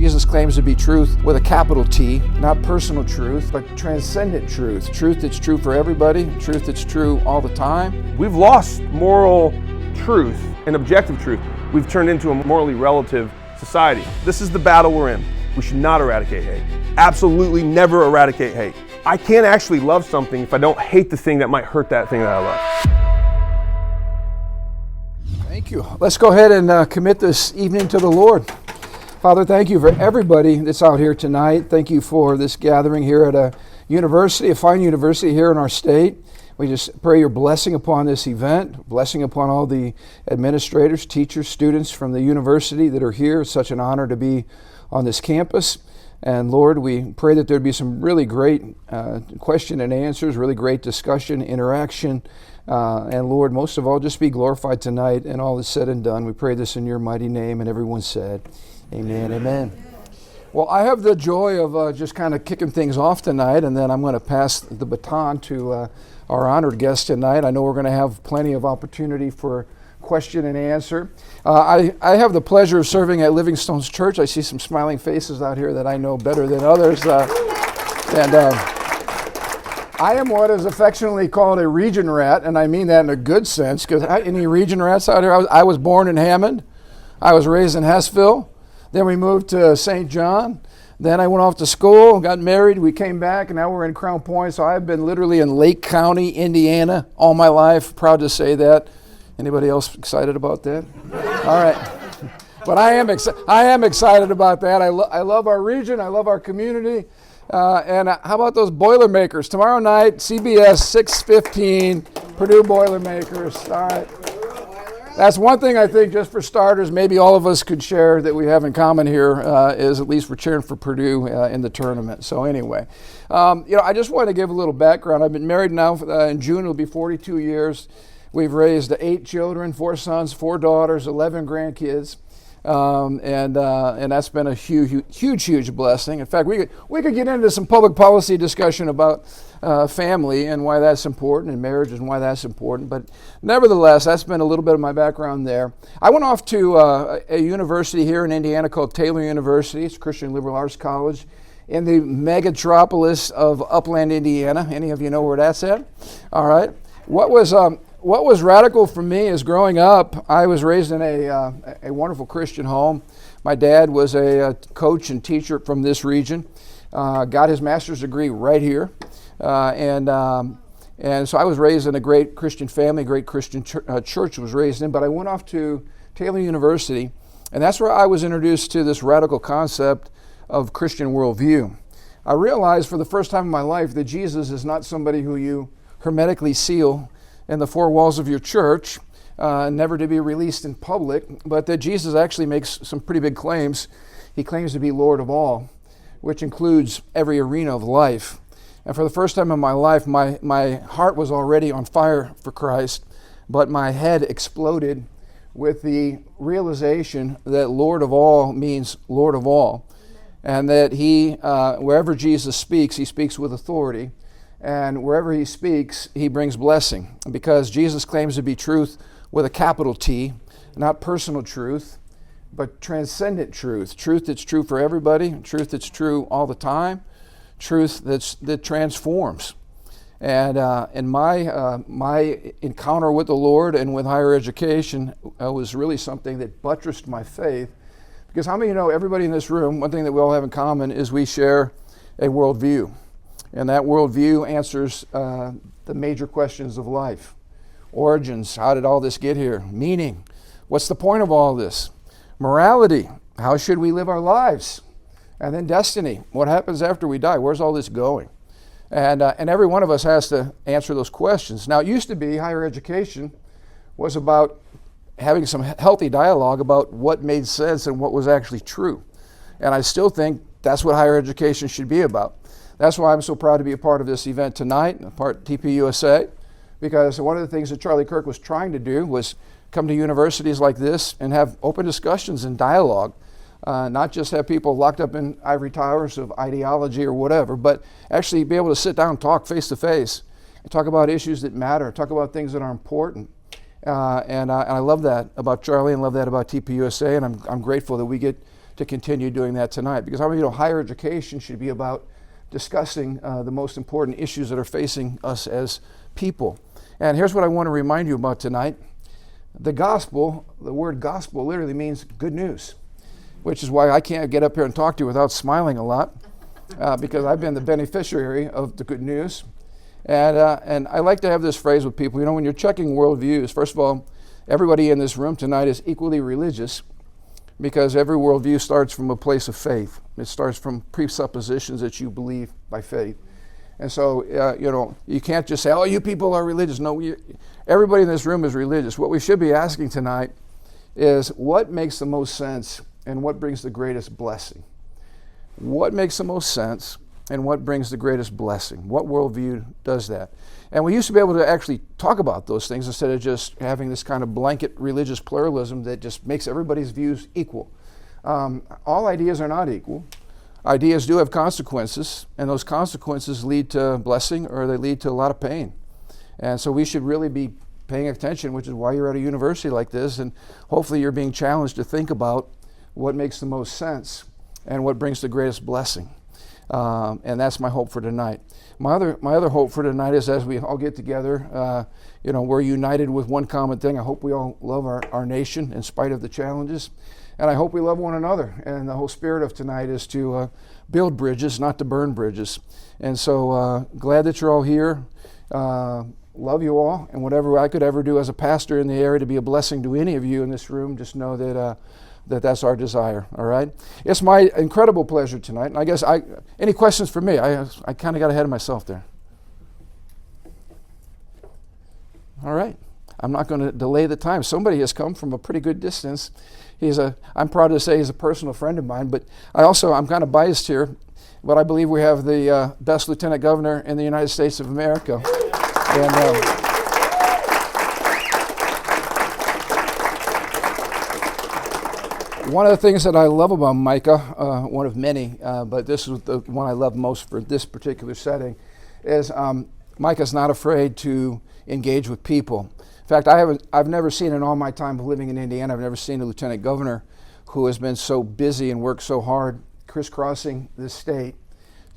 Jesus claims to be truth with a capital T, not personal truth, but transcendent truth. Truth that's true for everybody, truth that's true all the time. We've lost moral truth and objective truth. We've turned into a morally relative society. This is the battle we're in. We should not eradicate hate. Absolutely never eradicate hate. I can't actually love something if I don't hate the thing that might hurt that thing that I love. Thank you. Let's go ahead and commit this evening to the Lord. Father, thank you for everybody that's out here tonight. Thank you for this gathering here at a university, a fine university here in our state. We just pray your blessing upon this event, blessing upon all the administrators, teachers, students from the university that are here. It's such an honor to be on this campus. And Lord, we pray that there'd be some really great question and answers, really great discussion, interaction. And Lord, most of all, just be glorified tonight and all is said and done. We pray this in your mighty name, and everyone said, amen, amen. Well, I have the joy of just kind of kicking things off tonight, and then I'm going to pass the baton to our honored guest tonight. I know we're going to have plenty of opportunity for question and answer. I have the pleasure of serving at Livingstone's Church. I see some smiling faces out here that I know better than others. I am what is affectionately called a region rat, and I mean that in a good sense, because any region rats out here? I was born in Hammond. I was raised in Hessville. Then we moved to St. John. Then I went off to school, got married, we came back, and now we're in Crown Point. So I've been literally in Lake County, Indiana, all my life. Proud to say that. Anybody else excited about that? All right. But I am excited about that. I love our region. I love our community. And how about those Boilermakers? Tomorrow night, CBS 6:15, Purdue Boilermakers. All right. That's one thing I think, just for starters, maybe all of us could share that we have in common here is at least we're cheering for Purdue in the tournament. So anyway, I just want to give a little background. I've been married now, in June it'll be 42 years. We've raised 8 children, 4 sons, 4 daughters, 11 grandkids. And that's been a huge blessing. In fact, we could get into some public policy discussion about family and why that's important, and marriage and why that's important. But nevertheless, that's been a little bit of my background there. I went off to a university here in Indiana called Taylor University. It's a Christian liberal arts college in the megatropolis of Upland, Indiana. Any of you know where that's at? All right. What was radical for me is growing up, I was raised in a wonderful Christian home. My dad was a coach and teacher from this region, got his master's degree right here. And so I was raised in a great Christian family, great Christian church was raised in, but I went off to Taylor University, and that's where I was introduced to this radical concept of Christian worldview. I realized for the first time in my life that Jesus is not somebody who you hermetically seal in the 4 walls of your church, never to be released in public, but that Jesus actually makes some pretty big claims. He claims to be Lord of all, which includes every arena of life. And for the first time in my life, my heart was already on fire for Christ, but my head exploded with the realization that Lord of all means Lord of all, and that he, wherever Jesus speaks, he speaks with authority. And wherever he speaks, he brings blessing. Because Jesus claims to be truth with a capital T, not personal truth, but transcendent truth. Truth that's true for everybody, truth that's true all the time, truth that transforms. And in my encounter with the Lord and with higher education was really something that buttressed my faith. Because how many of you know, everybody in this room, one thing that we all have in common is we share a worldview. And that worldview answers the major questions of life. Origins, how did all this get here? Meaning, what's the point of all this? Morality, how should we live our lives? And then destiny, what happens after we die? Where's all this going? And every one of us has to answer those questions. Now, it used to be higher education was about having some healthy dialogue about what made sense and what was actually true. And I still think that's what higher education should be about. That's why I'm so proud to be a part of this event tonight, a part of TPUSA, because one of the things that Charlie Kirk was trying to do was come to universities like this and have open discussions and dialogue, not just have people locked up in ivory towers of ideology or whatever, but actually be able to sit down and talk face to face and talk about issues that matter, talk about things that are important. And I love that about Charlie and love that about TPUSA, and I'm grateful that we get to continue doing that tonight. Because I mean, higher education should be about discussing the most important issues that are facing us as people. And here's what I want to remind you about tonight. The gospel, the word gospel literally means good news, which is why I can't get up here and talk to you without smiling a lot, because I've been the beneficiary of the good news. And I like to have this phrase with people. When you're checking worldviews, first of all, everybody in this room tonight is equally religious, because every worldview starts from a place of faith. It starts from presuppositions that you believe by faith. And so, you can't just say, oh, you people are religious. No, everybody in this room is religious. What we should be asking tonight is what makes the most sense and what brings the greatest blessing? What makes the most sense and what brings the greatest blessing? What worldview does that? And we used to be able to actually talk about those things instead of just having this kind of blanket religious pluralism that just makes everybody's views equal. All ideas are not equal. Ideas do have consequences, and those consequences lead to blessing or they lead to a lot of pain. And so we should really be paying attention, which is why you're at a university like this, and hopefully you're being challenged to think about what makes the most sense and what brings the greatest blessing. And that's my hope for tonight. My other hope for tonight is as we all get together, we're united with one common thing. I hope we all love our nation in spite of the challenges. And I hope we love one another. And the whole spirit of tonight is to build bridges, not to burn bridges. And so glad that you're all here. Love you all. And whatever I could ever do as a pastor in the area to be a blessing to any of you in this room, just know that that's our desire, all right? It's my incredible pleasure tonight. And I guess, any questions for me? I kind of got ahead of myself there. All right. I'm not going to delay the time. Somebody has come from a pretty good distance. I'm proud to say he's a personal friend of mine, but I'm kind of biased here, but I believe we have the best lieutenant governor in the United States of America. And one of the things that I love about Micah, one of many, but this is the one I love most for this particular setting, is Micah's not afraid to engage with people. In fact, I've never seen in all my time of living in Indiana, I've never seen a lieutenant governor who has been so busy and worked so hard crisscrossing this state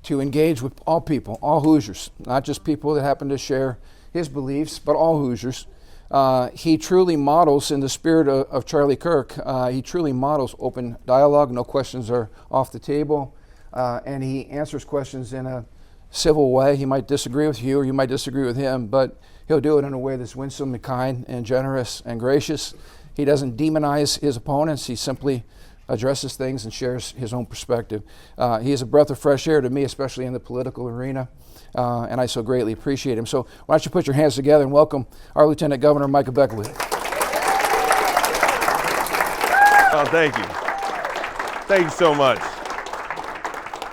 to engage with all people, all Hoosiers, not just people that happen to share his beliefs, but all Hoosiers. He truly models, in the spirit of Charlie Kirk, he truly models open dialogue. No questions are off the table, and he answers questions in a civil way. He might disagree with you or you might disagree with him, but he'll do it in a way that's winsome and kind and generous and gracious. He doesn't demonize his opponents. He simply addresses things and shares his own perspective. He is a breath of fresh air to me, especially in the political arena, and I so greatly appreciate him. So why don't you put your hands together and welcome our Lieutenant Governor, Micah Beckwith. Oh, thank you. Thank you so much.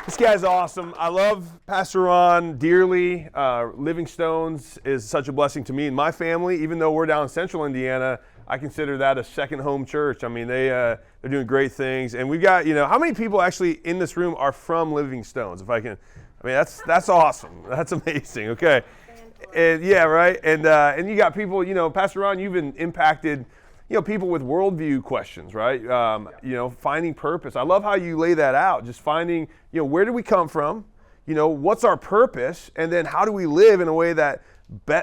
This guy's awesome. I love Pastor Ron dearly. Living Stones is such a blessing to me and my family. Even though we're down in central Indiana, I consider that a second home church. I mean, they're doing great things. And we've got, how many people actually in this room are from Living Stones? That's awesome. That's amazing. Okay. And, yeah, right. And you got people, Pastor Ron, you've been impacted, people with worldview questions, right? Finding purpose. I love how you lay that out. Just finding, where do we come from? What's our purpose? And then how do we live in a way that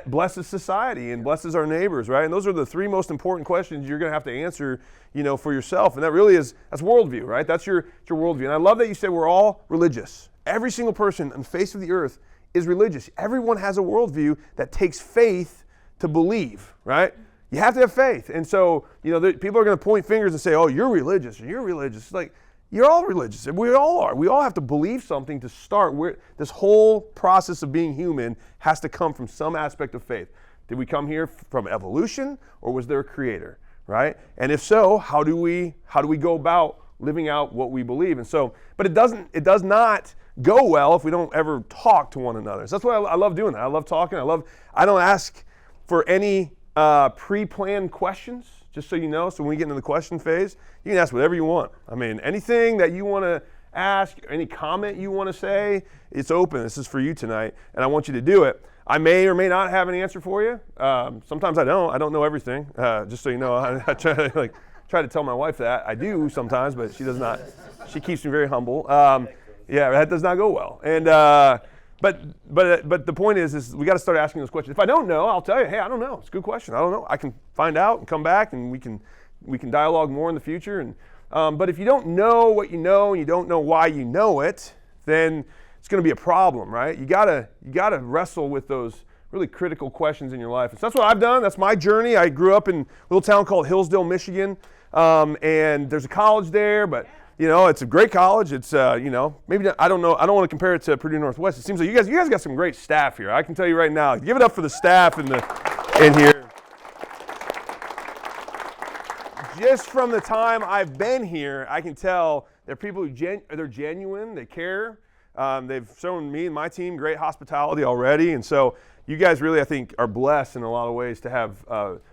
blesses society and blesses our neighbors, right? And those are the three most important questions you're going to have to answer, for yourself. And that really that's worldview, right? That's your worldview. And I love that you said we're all religious. Every single person on the face of the earth is religious. Everyone has a worldview that takes faith to believe, right? You have to have faith. And so, people are going to point fingers and say, oh, you're religious, or you're religious. It's like, you're all religious. We all are. We all have to believe something to start. This whole process of being human has to come from some aspect of faith. Did we come here from evolution, or was there a creator, right? And if so, how do we go about living out what we believe? And so, but it does not go well if we don't ever talk to one another. So that's why I love doing that. I love talking. I don't ask for any pre-planned questions, just so you know. So when we get into the question phase, you can ask whatever you want. I mean, anything that you want to ask, any comment you want to say, it's open. This is for you tonight, and I want you to do it. I may or may not have an answer for you. Sometimes I don't. I don't know everything. Just so you know, I try try to tell my wife that. I do sometimes, but she does not. She keeps me very humble. Yeah, that does not go well. And but the point is we got to start asking those questions. If I don't know, I'll tell you, hey, I don't know. It's a good question. I don't know. I can find out and come back, and we can dialogue more in the future. And but if you don't know what you know and you don't know why you know it, then it's going to be a problem, right? You gotta wrestle with those really critical questions in your life. And so that's what I've done. That's my journey. I grew up in a little town called Hillsdale, Michigan, and there's a college there, but it's a great college. It's maybe I don't know. I don't want to compare it to Purdue Northwest. It seems like you guys got some great staff here. I can tell you right now. Give it up for the staff in here. Just from the time I've been here, I can tell they're people they're genuine. They care. They've shown me and my team great hospitality already, and so you guys really, I think, are blessed in a lot of ways to have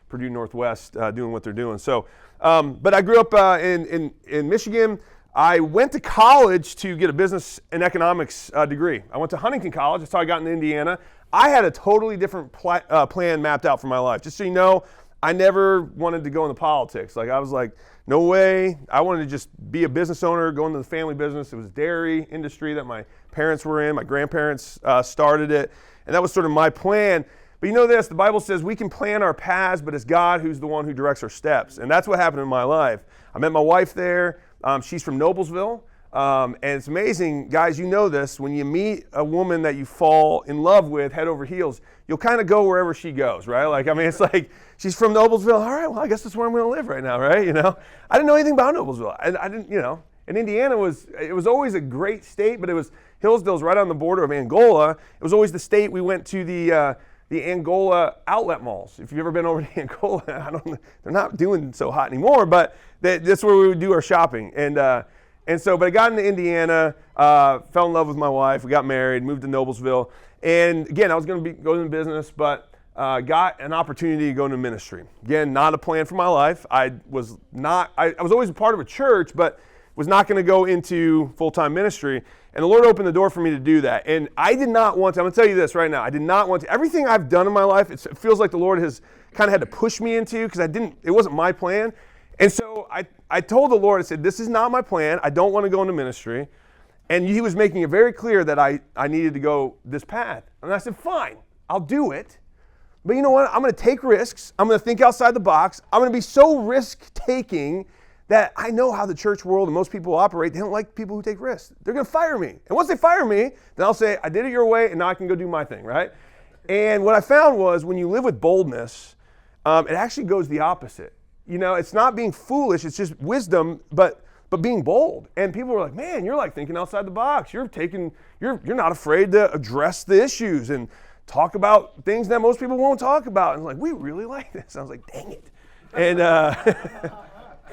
Purdue Northwest doing what they're doing. So, but I grew up in Michigan. I went to college to get a business and economics degree. I went to Huntington College. That's how I got into Indiana. I had a totally different plan mapped out for my life. Just so you know, I never wanted to go into politics. Like, I was like, no way. I wanted to just be a business owner, go into the family business. It was dairy industry that my parents were in. My grandparents started it. And that was sort of my plan. But you know this, the Bible says we can plan our paths, but it's God who's the one who directs our steps. And that's what happened in my life. I met my wife there. She's from Noblesville. And it's amazing, guys, you know this, when you meet a woman that you fall in love with head over heels, you'll kind of go wherever she goes, right? It's like, she's from Noblesville. All right, well, I guess that's where I'm going to live right now, right? I didn't know anything about Noblesville. And I didn't, and Indiana was always a great state, but Hillsdale's right on the border of Angola. It was always the state we went to the Angola outlet malls. If you've ever been over to Angola, they're not doing so hot anymore, but that's where we would do our shopping. But I got into Indiana, fell in love with my wife. We got married, moved to Noblesville. And again, I was going to go into business, but got an opportunity to go into ministry. Again, not a plan for my life. I was always a part of a church, but was not going to go into full-time ministry. And the Lord opened the door for me to do that. And I did not want to. I'm going to tell you this right now. I did not want to. Everything I've done in my life, it feels like the Lord has kind of had to push me into, because it wasn't my plan. And so I told the Lord, I said, this is not my plan. I don't want to go into ministry. And he was making it very clear that I needed to go this path. And I said, fine, I'll do it. But you know what? I'm going to take risks. I'm going to think outside the box. I'm going to be so risk-taking that I know how the church world and most people operate. They don't like people who take risks. They're going to fire me. And once they fire me, then I'll say, I did it your way, and now I can go do my thing, right? And what I found was when you live with boldness, it actually goes the opposite. It's not being foolish. It's just wisdom, but being bold. And people were like, man, you're like thinking outside the box. You're not afraid to address the issues and talk about things that most people won't talk about. And like, we really like this. I was like, dang it. And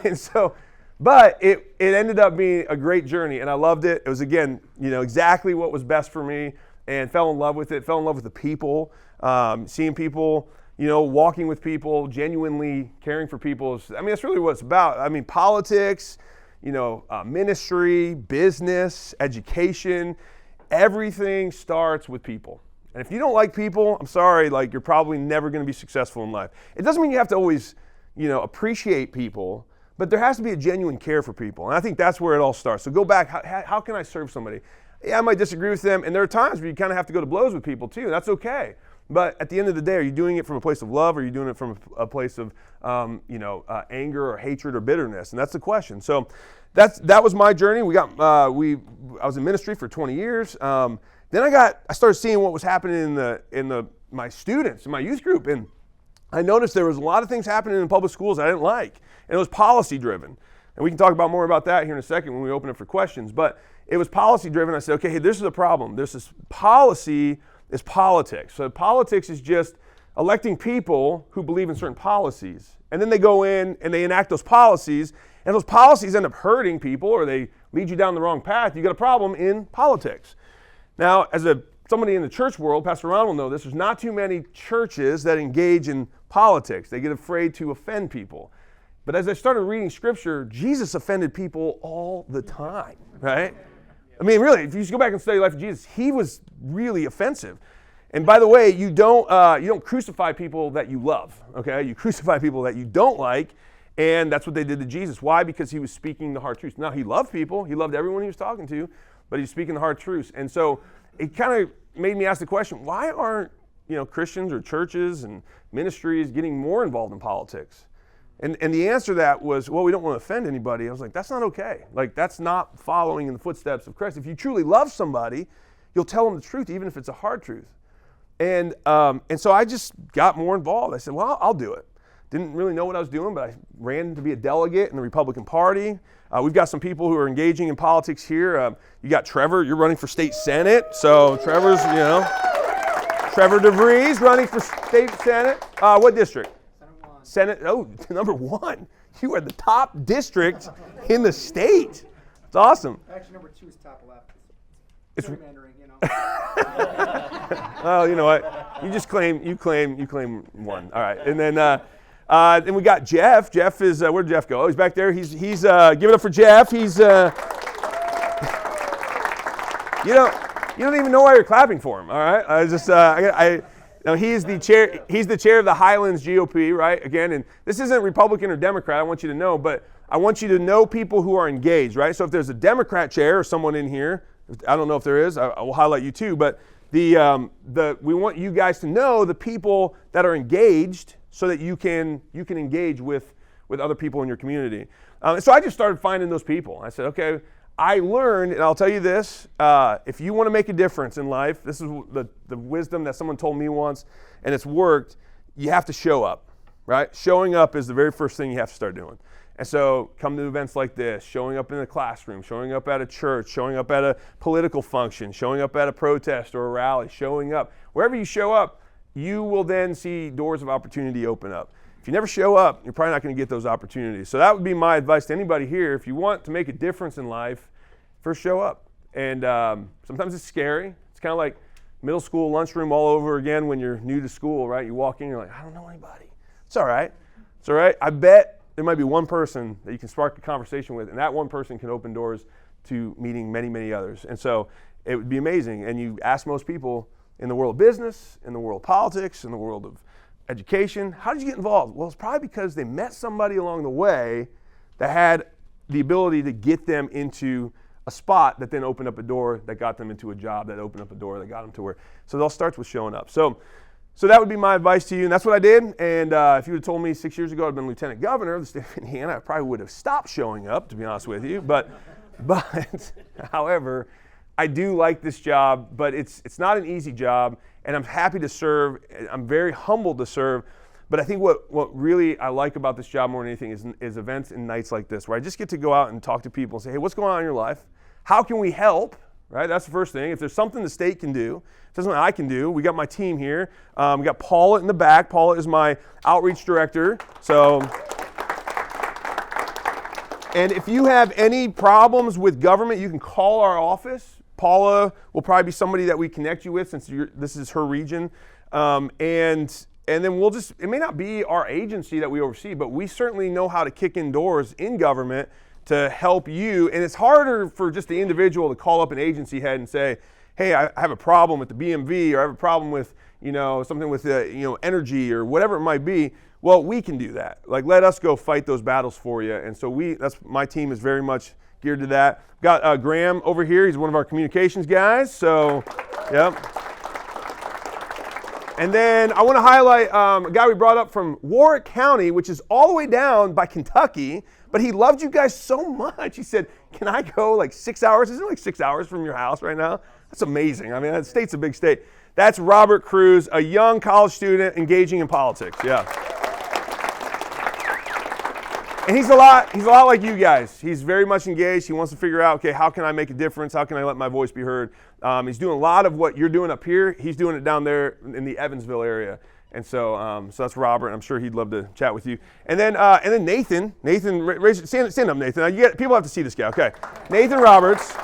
and so, but it ended up being a great journey, and I loved it. It was, again, exactly what was best for me, and fell in love with it, fell in love with the people, seeing people, walking with people, genuinely caring for people. That's really what it's about. Politics, ministry, business, education, everything starts with people. And if you don't like people, I'm sorry, you're probably never going to be successful in life. It doesn't mean you have to always, appreciate people, but there has to be a genuine care for people. And I think that's where it all starts. So go back, how can I serve somebody? Yeah, I might disagree with them, and there are times where you kind of have to go to blows with people too. That's okay. But at the end of the day, are you doing it from a place of love, or are you doing it from a place of anger or hatred or bitterness? And that's the question. So that was my journey. I was in ministry for 20 years. Then I started seeing what was happening in my students, in my youth group, and I noticed there was a lot of things happening in public schools I didn't like, and it was policy driven. And we can talk about more about that here in a second when we open up for questions. But it was policy driven. I said, okay, hey, this is a problem. Policy is politics. So politics is just electing people who believe in certain policies. And then they go in and they enact those policies, and those policies end up hurting people, or they lead you down the wrong path. You got a problem in politics. Now, as somebody in the church world, Pastor Ron will know this, there's not too many churches that engage in politics. They get afraid to offend people. But as I started reading Scripture, Jesus offended people all the time, right? Really, if you just go back and study the life of Jesus, he was really offensive. And by the way, you don't crucify people that you love, okay? You crucify people that you don't like, And that's what they did to Jesus. Why? Because he was speaking the hard truths. Now, he loved people. He loved everyone he was talking to, but he was speaking the hard truths. And so it kind of made me ask the question, why aren't Christians or churches and ministries getting more involved in politics? And the answer to that was, well, we don't want to offend anybody. I was like, that's not okay. Like, that's not following in the footsteps of Christ. If you truly love somebody, you'll tell them the truth, even if it's a hard truth. And so I just got more involved. I said, well, I'll do it. Didn't really know what I was doing, but I ran to be a delegate in the Republican Party. We've got some people who are engaging in politics here. You got Trevor, you're running for state senate. So Trevor's, Trevor DeVries running for state senate. What district? Senate, number 1. You are the top district in the state. It's awesome. Actually, number 2 is top left. It's gerrymandering, Well, you know what? You claim 1. All right. And then we got Jeff. Jeff is where'd Jeff go? Oh, he's back there. He's give it up for Jeff. He's you don't even know why you're clapping for him. All right. He's the chair of the Highlands GOP, right? Again, and this isn't Republican or Democrat. I want you to know, but I want you to know people who are engaged, right? So if there's a Democrat chair or someone in here, I don't know if there is. I will highlight you too. But we want you guys to know the people that are engaged, so that you can engage with other people in your community. So I just started finding those people. I said, okay. I learned, and I'll tell you this, if you want to make a difference in life, this is the wisdom that someone told me once, and it's worked, you have to show up, right? Showing up is the very first thing you have to start doing. And so come to events like this, showing up in the classroom, showing up at a church, showing up at a political function, showing up at a protest or a rally, showing up. Wherever you show up, you will then see doors of opportunity open up. If you never show up, you're probably not going to get those opportunities. So that would be my advice to anybody here. If you want to make a difference in life, first show up. And sometimes it's scary. It's kind of like middle school lunchroom all over again when you're new to school, right? You walk in, you're like, I don't know anybody. It's all right. It's all right. I bet there might be one person that you can spark a conversation with, and that one person can open doors to meeting many, many others. And so it would be amazing. And you ask most people in the world of business, in the world of politics, in the world of education, how did you get involved? Well, it's probably because they met somebody along the way that had the ability to get them into a spot that then opened up a door that got them into a job that opened up a door that got them to where. So it all starts with showing up. So that would be my advice to you, and that's what I did. And if you would have told me 6 years ago I'd been lieutenant governor of the state of Indiana, I probably would have stopped showing up, to be honest with you. But however, I do like this job, but it's not an easy job, and I'm happy to serve. I'm very humbled to serve. But I think what really I like about this job more than anything is events and nights like this, where I just get to go out and talk to people and say, hey, what's going on in your life? How can we help? Right? That's the first thing. If there's something the state can do, if there's something I can do, we got my team here. We got Paula in the back. Paula is my outreach director. And if you have any problems with government, you can call our office. Paula will probably be somebody that we connect you with, since this is her region. And then it may not be our agency that we oversee, but we certainly know how to kick in doors in government to help you. And it's harder for just the individual to call up an agency head and say, hey, I have a problem with the BMV, or I have a problem with, something with energy or whatever it might be. Well, we can do that. Like, let us go fight those battles for you. And so my team is very much geared to that. Got Graham over here. He's one of our communications guys. So, yep. And then I want to highlight a guy we brought up from Warwick County, which is all the way down by Kentucky, but he loved you guys so much. He said, can I go like 6 hours? Isn't it like 6 hours from your house right now? That's amazing. I mean, that state's a big state. That's Robert Cruz, a young college student engaging in politics. Yeah. And he's a lot like you guys. He's very much engaged. He wants to figure out, okay, how can I make a difference? How can I let my voice be heard? He's doing a lot of what you're doing up here. He's doing it down there in the Evansville area. And so that's Robert. I'm sure he'd love to chat with you. And then Nathan. Nathan, stand up, Nathan. People have to see this guy. Okay. Nathan Roberts.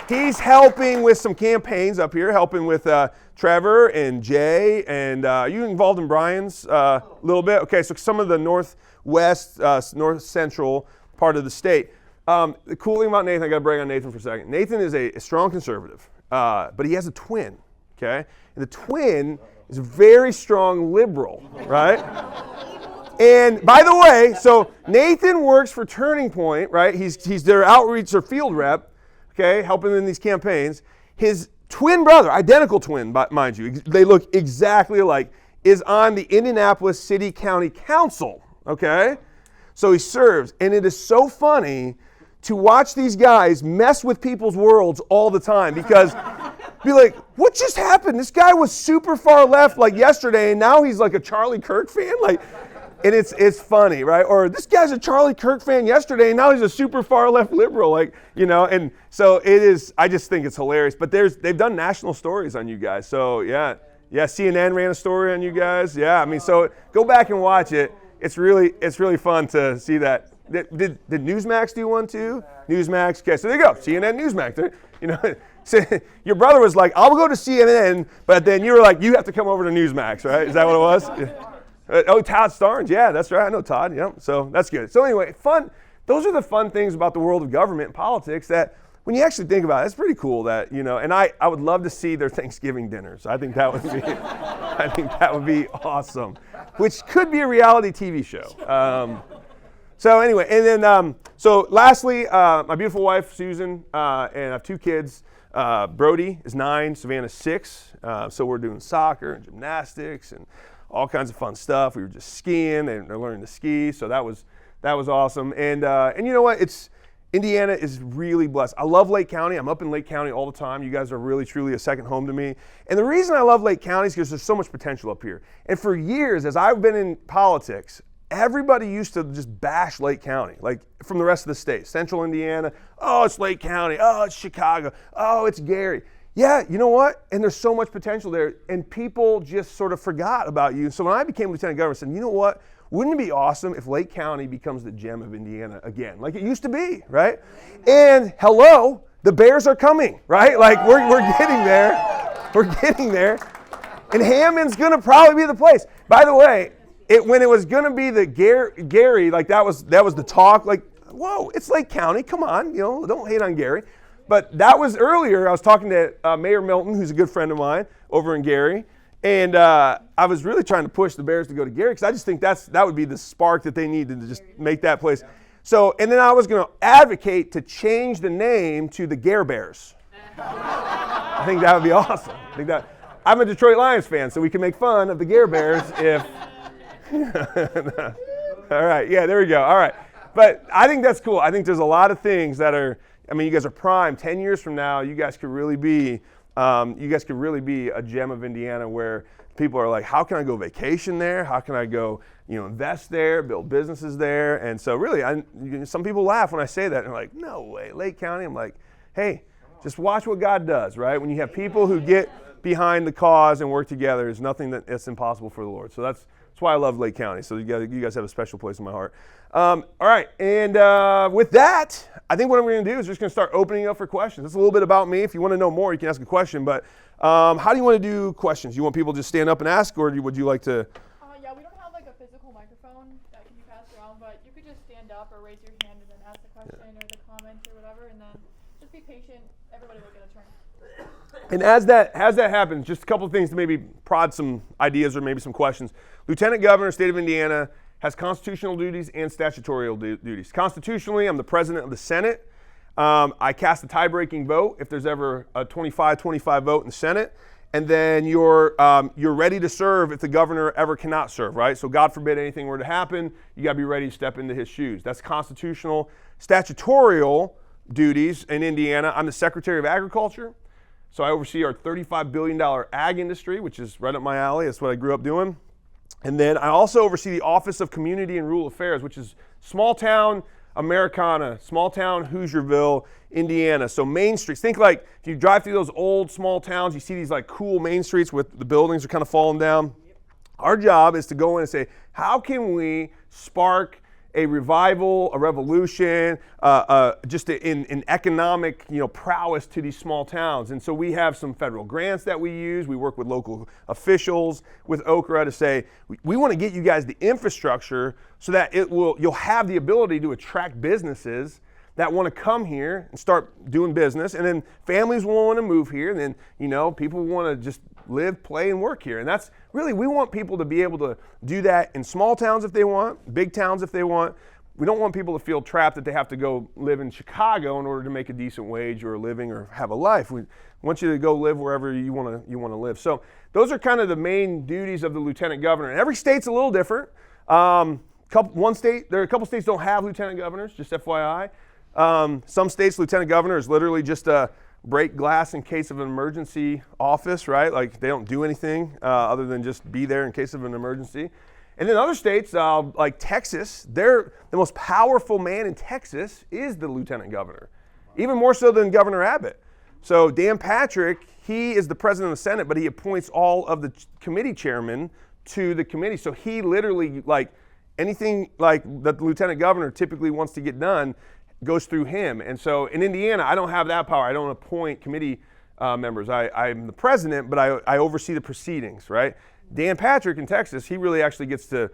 He's helping with some campaigns up here, helping with Trevor and Jay. And are you involved in Brian's a little bit? Okay, so some of the northwest, north central part of the state. The cool thing about Nathan, I got to brag on Nathan for a second. Nathan is a strong conservative, but he has a twin, okay? And the twin is a very strong liberal, right? And by the way, so Nathan works for Turning Point, right? He's their outreach or field rep, okay, helping in these campaigns. His twin brother, identical twin, mind you, they look exactly alike, is on the Indianapolis City County Council, okay? So he serves, and it is so funny to watch these guys mess with people's worlds all the time because be like, what just happened? This guy was super far left like yesterday, and now he's like a Charlie Kirk fan? Like, and it's funny, right? Or this guy's a Charlie Kirk fan yesterday, and now he's a super far left liberal, like, you know. And so it is. I just think it's hilarious. But they've done national stories on you guys. So yeah, CNN ran a story on you guys. Yeah, I mean, so go back and watch it. It's really fun to see that. Did Newsmax do one too? Newsmax. Okay, so there you go. CNN, Newsmax. You know, so your brother was like, "I'll go to CNN," but then you were like, "You have to come over to Newsmax," right? Is that what it was? Yeah. Oh, Todd Starnes. Yeah, that's right. I know Todd. Yeah. So that's good. So anyway, fun. Those are the fun things about the world of government and politics that when you actually think about it, it's pretty cool that, you know, and I would love to see their Thanksgiving dinners. I think that would be awesome, which could be a reality TV show. So anyway, and then, so lastly, my beautiful wife, Susan, and I have two kids. Brody is 9, Savannah's 6. So we're doing soccer and gymnastics and all kinds of fun stuff. We were just skiing, and they're learning to ski, so that was awesome. And you know what? Indiana is really blessed. I love Lake County. I'm up in Lake County all the time. You guys are really, truly a second home to me. And the reason I love Lake County is because there's so much potential up here. And for years, as I've been in politics, everybody used to just bash Lake County, like from the rest of the state. Central Indiana, oh, it's Lake County. Oh, it's Chicago. Oh, it's Gary. Yeah, you know what? And there's so much potential there, and people just sort of forgot about you. So when I became lieutenant governor, I said, you know what? Wouldn't it be awesome if Lake County becomes the gem of Indiana again, like it used to be, right? And hello, the Bears are coming, right? Like we're getting there. We're getting there. And Hammond's going to probably be the place. By the way, when it was going to be the Gary, like that was the talk, like, whoa, it's Lake County. Come on, you know, don't hate on Gary. But that was earlier. I was talking to Mayor Milton, who's a good friend of mine over in Gary, and I was really trying to push the Bears to go to Gary because I just think that would be the spark that they needed to just make that place. So, and then I was going to advocate to change the name to the Gare Bears. I think that would be awesome. I'm a Detroit Lions fan, so we can make fun of the Gare Bears if. All right, yeah, there we go. All right, but I think that's cool. I think there's a lot of things that are. I mean, you guys are prime. 10 years from now, you guys could really be a gem of Indiana where people are like, how can I go vacation there? How can I go, invest there, build businesses there? And so really, some people laugh when I say that. And they're like, no way, Lake County. I'm like, hey, just watch what God does, right? When you have people who get behind the cause and work together, there's nothing that's impossible for the Lord. So that's why I love Lake County. So you guys have a special place in my heart. All right, and with that, I think what I'm going to do is just going to start opening up for questions. That's a little bit about me. If you want to know more, you can ask a question. But how do you want to do questions? You want people to just stand up and ask, or would you like to? Yeah, we don't have like a physical microphone that can be passed around, but you could just stand up or raise your hand and then ask the question or the comment or whatever, and then just be patient. Everybody will get a turn. And as that happens, just a couple of things to maybe prod some ideas or maybe some questions. Lieutenant Governor, State of Indiana, has constitutional duties and statutory duties. Constitutionally, I'm the president of the Senate. I cast a tie-breaking vote if there's ever a 25-25 vote in the Senate. And then you're ready to serve if the governor ever cannot serve, right? So God forbid anything were to happen, you got to be ready to step into his shoes. That's constitutional. Statutorial duties in Indiana, I'm the Secretary of Agriculture. So I oversee our $35 billion ag industry, which is right up my alley. That's what I grew up doing. And then I also oversee the Office of Community and Rural Affairs, which is small town Americana, small town Hoosierville, Indiana. So main streets, think like if you drive through those old small towns, you see these like cool main streets with the buildings are kind of falling down. Our job is to go in and say, how can we spark a revival, a revolution, just in economic, prowess to these small towns. And so we have some federal grants that we use. We work with local officials, with Okra to say, we want to get you guys the infrastructure so that you'll have the ability to attract businesses that want to come here and start doing business. And then families will want to move here. And then, people want to just live, play, and work here. And that's really, we want people to be able to do that in small towns if they want, big towns if they want. We don't want people to feel trapped that they have to go live in Chicago in order to make a decent wage or a living or have a life. We want you to go live wherever you want to live. So those are kind of the main duties of the lieutenant governor. And every state's a little different. There are a couple states don't have lieutenant governors, just FYI. Some states, lieutenant governor is literally just a break glass in case of an emergency office, right? Like they don't do anything other than just be there in case of an emergency. And then other states, like Texas, the most powerful man in Texas is the lieutenant governor, even more so than Governor Abbott. So Dan Patrick, he is the president of the Senate, but he appoints all of the committee chairmen to the committee. So he literally, like anything like that the lieutenant governor typically wants to get done goes through him. And so in Indiana, I don't have that power. I don't appoint committee members. I'm the president, but I oversee the proceedings, right? Dan Patrick in Texas, he really actually gets to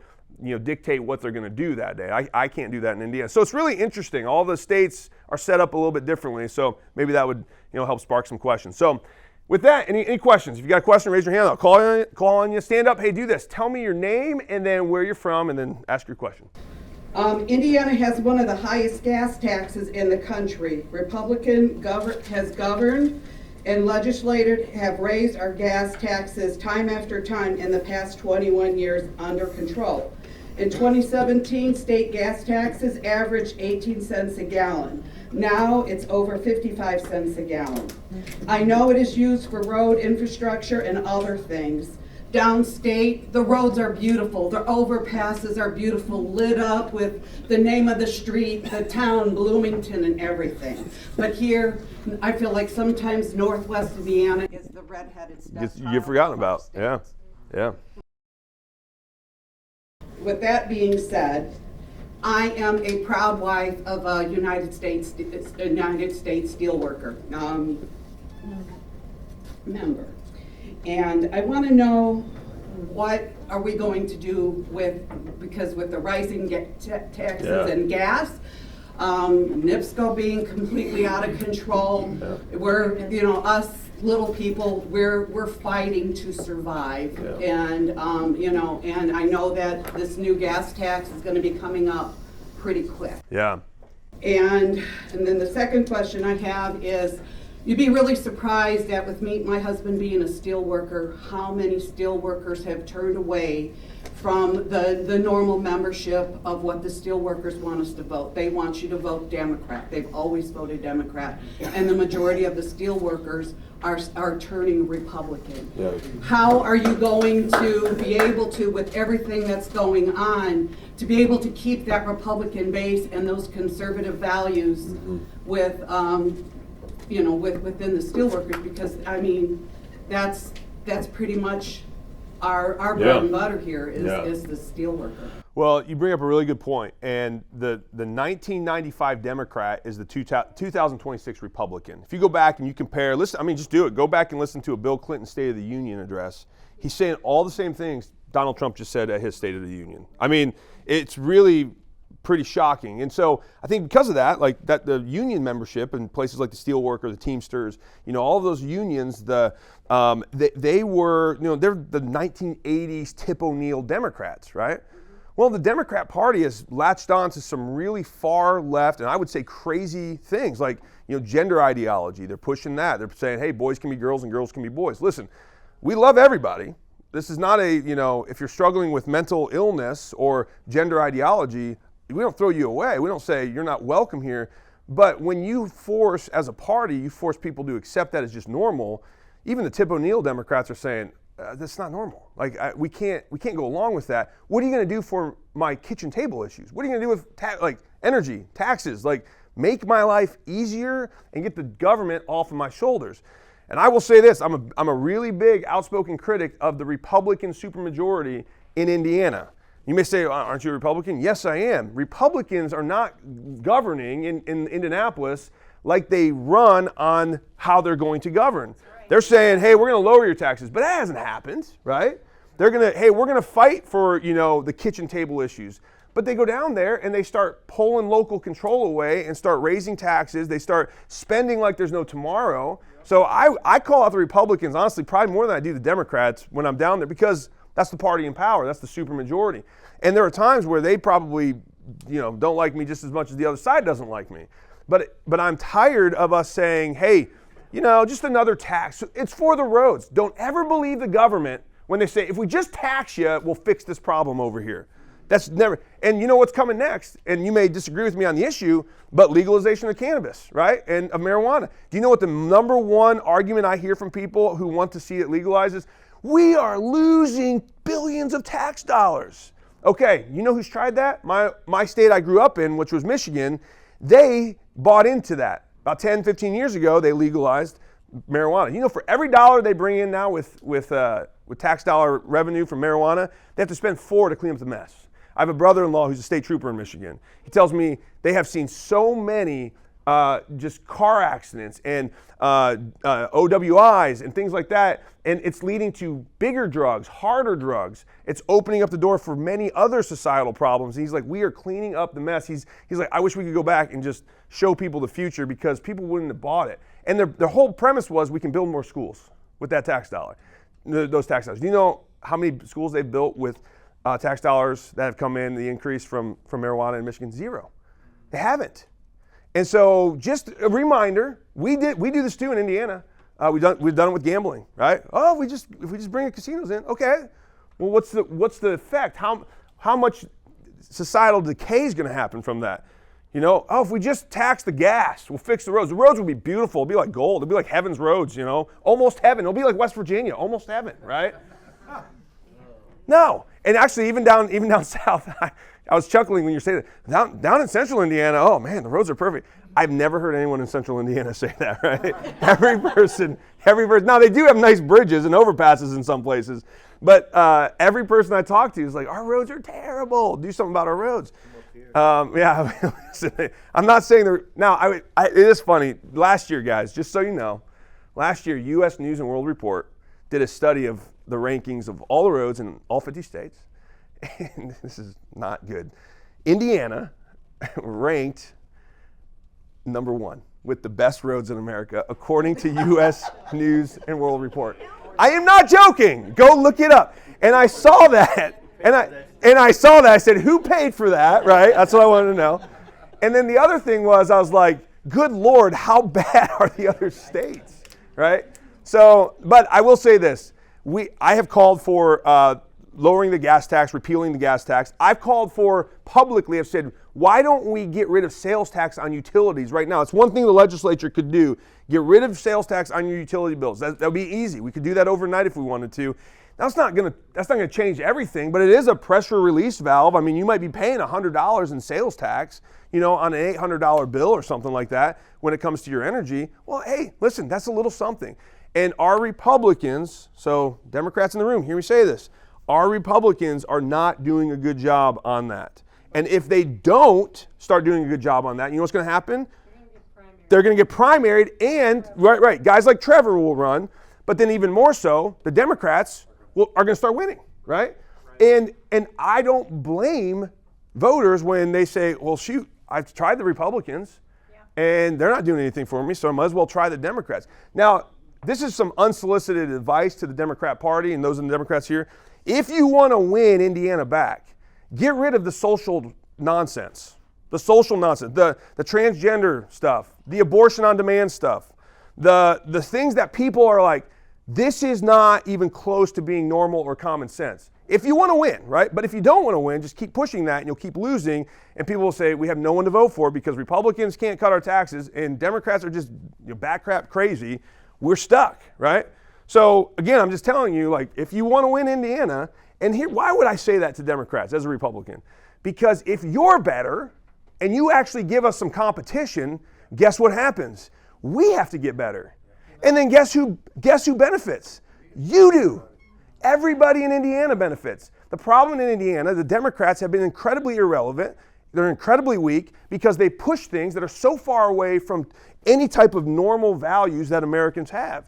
dictate what they're going to do that day. I can't do that in Indiana. So it's really interesting. All the states are set up a little bit differently. So maybe that would help spark some questions. So with that, any questions? If you got a question, raise your hand. I'll call on you. Stand up. Hey, do this. Tell me your name and then where you're from and then ask your question. Indiana has one of the highest gas taxes in the country. Republican has governed and legislators have raised our gas taxes time after time in the past 21 years under control. In 2017, state gas taxes averaged 18 cents a gallon. Now it's over 55 cents a gallon. I know it is used for road infrastructure and other things. Downstate, the roads are beautiful. The overpasses are beautiful, lit up with the name of the street, the town, Bloomington, and everything. But here, I feel like sometimes Northwest Indiana is the redheaded stepchild. You've forgotten about, yeah. With that being said, I am a proud wife of a United States steelworker member. And I want to know what are we going to do because with the rising taxes and gas, NIPSCO being completely out of control, we're, us little people, we're fighting to survive. And, and I know that this new gas tax is going to be coming up pretty quick. Yeah. And then the second question I have is, you'd be really surprised that with my husband being a steel worker, how many steel workers have turned away from the normal membership of what the steel workers want us to vote. They want you to vote Democrat. They've always voted Democrat. And the majority of the steel workers are turning Republican. Yeah. How are you going to be able to, with everything that's going on, to be able to keep that Republican base and those conservative values with within the steelworkers, because I mean, that's pretty much our bread and butter here is the steelworker. Well, you bring up a really good point, and the 1995 Democrat is the 2026 Republican. If you go back and you compare, just do it. Go back and listen to a Bill Clinton State of the Union address. He's saying all the same things Donald Trump just said at his State of the Union. I mean, it's really pretty shocking. And so I think because of that, like that the union membership in places like the Steelworker, the Teamsters, all of those unions, they were, they're the 1980s Tip O'Neill Democrats, right? Well, the Democrat Party has latched on to some really far left, and I would say crazy things like, gender ideology. They're pushing that. They're saying, hey, boys can be girls and girls can be boys. Listen, we love everybody. This is not if you're struggling with mental illness or gender ideology, we don't throw you away. We don't say you're not welcome here. But when you force, as a party, you force people to accept that as just normal, even the Tip O'Neill Democrats are saying, that's not normal. Like, we can't go along with that. What are you going to do for my kitchen table issues? What are you going to do with energy, taxes? Like, make my life easier and get the government off of my shoulders. And I will say this, I'm a really big outspoken critic of the Republican supermajority in Indiana. You may say, aren't you a Republican? Yes, I am. Republicans are not governing in Indianapolis like they run on how they're going to govern. Right. They're saying, hey, we're going to lower your taxes, but that hasn't happened, right? They're going to, hey, we're going to fight for, the kitchen table issues. But they go down there and they start pulling local control away and start raising taxes. They start spending like there's no tomorrow. So I call out the Republicans, honestly, probably more than I do the Democrats when I'm down there, because that's the party in power. That's the supermajority. And there are times where they probably, don't like me just as much as the other side doesn't like me. But I'm tired of us saying, hey, just another tax. It's for the roads. Don't ever believe the government when they say, if we just tax you, we'll fix this problem over here. That's never, and you know what's coming next, and you may disagree with me on the issue, but legalization of cannabis, right, and of marijuana. Do you know what the number one argument I hear from people who want to see it legalized is? We are losing billions of tax dollars. Okay, you know who's tried that? My state I grew up in, which was Michigan, they bought into that. About 10, 15 years ago, they legalized marijuana. For every dollar they bring in now with tax dollar revenue from marijuana, they have to spend $4 to clean up the mess. I have a brother-in-law who's a state trooper in Michigan. He tells me they have seen so many just car accidents and OWIs and things like that, and it's leading to bigger drugs, harder drugs. It's opening up the door for many other societal problems. And he's like, we are cleaning up the mess. He's like, I wish we could go back and just show people the future, because people wouldn't have bought it. And their whole premise was we can build more schools with that tax dollar, those tax dollars. Do you know how many schools they've built with tax dollars that have come in, the increase from marijuana in Michigan? 0. They haven't. And so just a reminder, we do this too in Indiana. We've done it with gambling, right? Oh, if we just bring the casinos in, okay. Well, what's the effect? How much societal decay is going to happen from that? If we just tax the gas, we'll fix the roads. The roads will be beautiful. It'll be like gold. It'll be like heaven's roads, almost heaven. It'll be like West Virginia, almost heaven, right? No. And actually, even down south, I was chuckling when you say that. Down in central Indiana, oh man, the roads are perfect. I've never heard anyone in central Indiana say that, right? Every person. Now, they do have nice bridges and overpasses in some places, but every person I talk to is like, our roads are terrible. Do something about our roads. I'm not saying now, it is funny. Last year, guys, just so you know, U.S. News and World Report did a study of the rankings of all the roads in all 50 states. And this is not good. Indiana ranked number 1 with the best roads in America, according to U.S. News and World Report. I am not joking. Go look it up. And I saw that. I said, who paid for that, right? That's what I wanted to know. And then the other thing was, I was like, good Lord, how bad are the other states, right? So, but I will say this. I have called for lowering the gas tax, repealing the gas tax. I've called for publicly, I've said, why don't we get rid of sales tax on utilities right now? It's one thing the legislature could do, get rid of sales tax on your utility bills. That would be easy. We could do that overnight if we wanted to. That's not going to change everything, but it is a pressure release valve. I mean, you might be paying $100 in sales tax, on an $800 bill or something like that when it comes to your energy. Well, hey, listen, that's a little something. And our Republicans, so Democrats in the room, hear me say this, our Republicans are not doing a good job on that. And if they don't start doing a good job on that, you know what's going to happen? They're going to get primaried, and right, guys like Trevor will run, but then even more so, the Democrats are going to start winning, right? And I don't blame voters when they say, well, shoot, I've tried the Republicans, and they're not doing anything for me, so I might as well try the Democrats. Now, this is some unsolicited advice to the Democrat Party and those in the Democrats here. If you want to win Indiana back, get rid of the social nonsense, the transgender stuff, the abortion on demand stuff, the things that people are like, this is not even close to being normal or common sense. If you want to win, right? But if you don't want to win, just keep pushing that and you'll keep losing. And people will say, we have no one to vote for because Republicans can't cut our taxes and Democrats are just backcrap crazy. We're stuck, right? So again, I'm just telling you, like, if you want to win Indiana, and here, why would I say that to Democrats as a Republican? Because if you're better and you actually give us some competition, guess what happens? We have to get better. And then guess who benefits? You do. Everybody in Indiana benefits. The problem in Indiana, the Democrats have been incredibly irrelevant. They're incredibly weak because they push things that are so far away from any type of normal values that Americans have.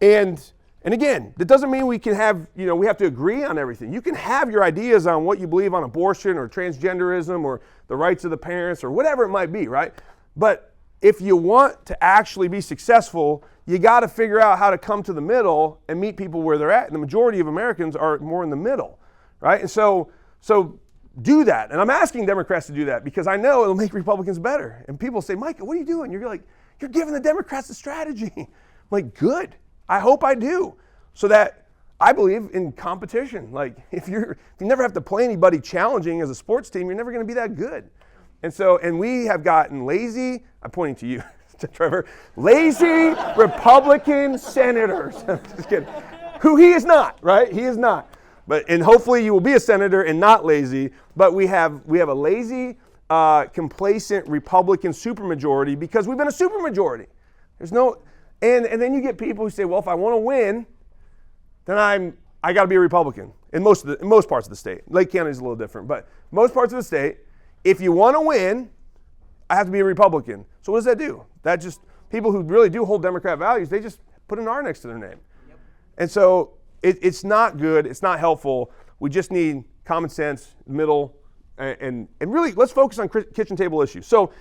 And And again, that doesn't mean we can have, we have to agree on everything. You can have your ideas on what you believe on abortion or transgenderism or the rights of the parents or whatever it might be, right? But if you want to actually be successful, you got to figure out how to come to the middle and meet people where they're at. And the majority of Americans are more in the middle, right? And so do that. And I'm asking Democrats to do that because I know it'll make Republicans better. And people say, Micah, what are you doing? You're like, you're giving the Democrats a strategy. I'm like, good. I hope I do. So that I believe in competition. Like if you never have to play anybody challenging as a sports team, you're never going to be that good. And we have gotten lazy. I'm pointing to you, Trevor. Lazy Republican senators. Just kidding. Who he is not, right? He is not. And hopefully you will be a senator and not lazy. But we have a lazy, complacent Republican supermajority because we've been a supermajority. There's no, and then you get people who say, well, if I want to win, then I got to be a Republican in most parts of the state. Lake County is a little different, but most parts of the state, if you want to win, I have to be a Republican. So what does that do? That just, people who really do hold Democrat values, they just put an R next to their name. Yep. And so it's not good. It's not helpful. We just need common sense, middle, and really let's focus on kitchen table issues. So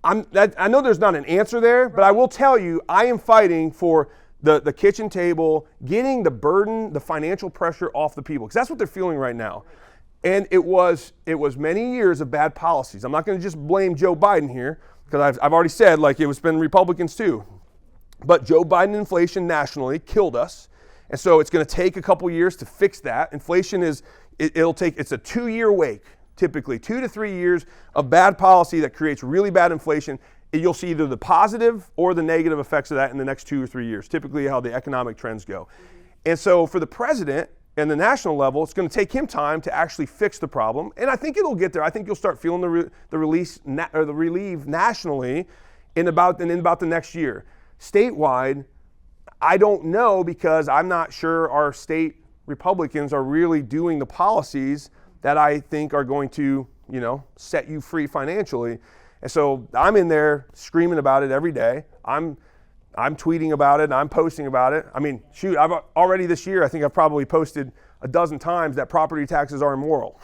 I know there's not an answer there, but I will tell you I am fighting for the kitchen table, getting the burden, the financial pressure off the people, because that's what they're feeling right now. And it was many years of bad policies. I'm not going to just blame Joe Biden here, because I've already said like it's been Republicans too. But Joe Biden inflation nationally killed us. And so it's going to take a couple years to fix that. Inflation it's a 2-year wake, typically 2 to 3 years of bad policy that creates really bad inflation. You'll see either the positive or the negative effects of that in the next 2 or 3 years, typically how the economic trends go. And so for the president and the national level, it's going to take him time to actually fix the problem. And I think it'll get there. I think you'll start feeling the relief nationally in about the next year. Statewide, I don't know because I'm not sure our state Republicans are really doing the policies that I think are going to, set you free financially. And so I'm in there screaming about it every day. I'm tweeting about it and I'm posting about it. I mean, shoot, I've already this year, I think I've probably posted a dozen times that property taxes are immoral.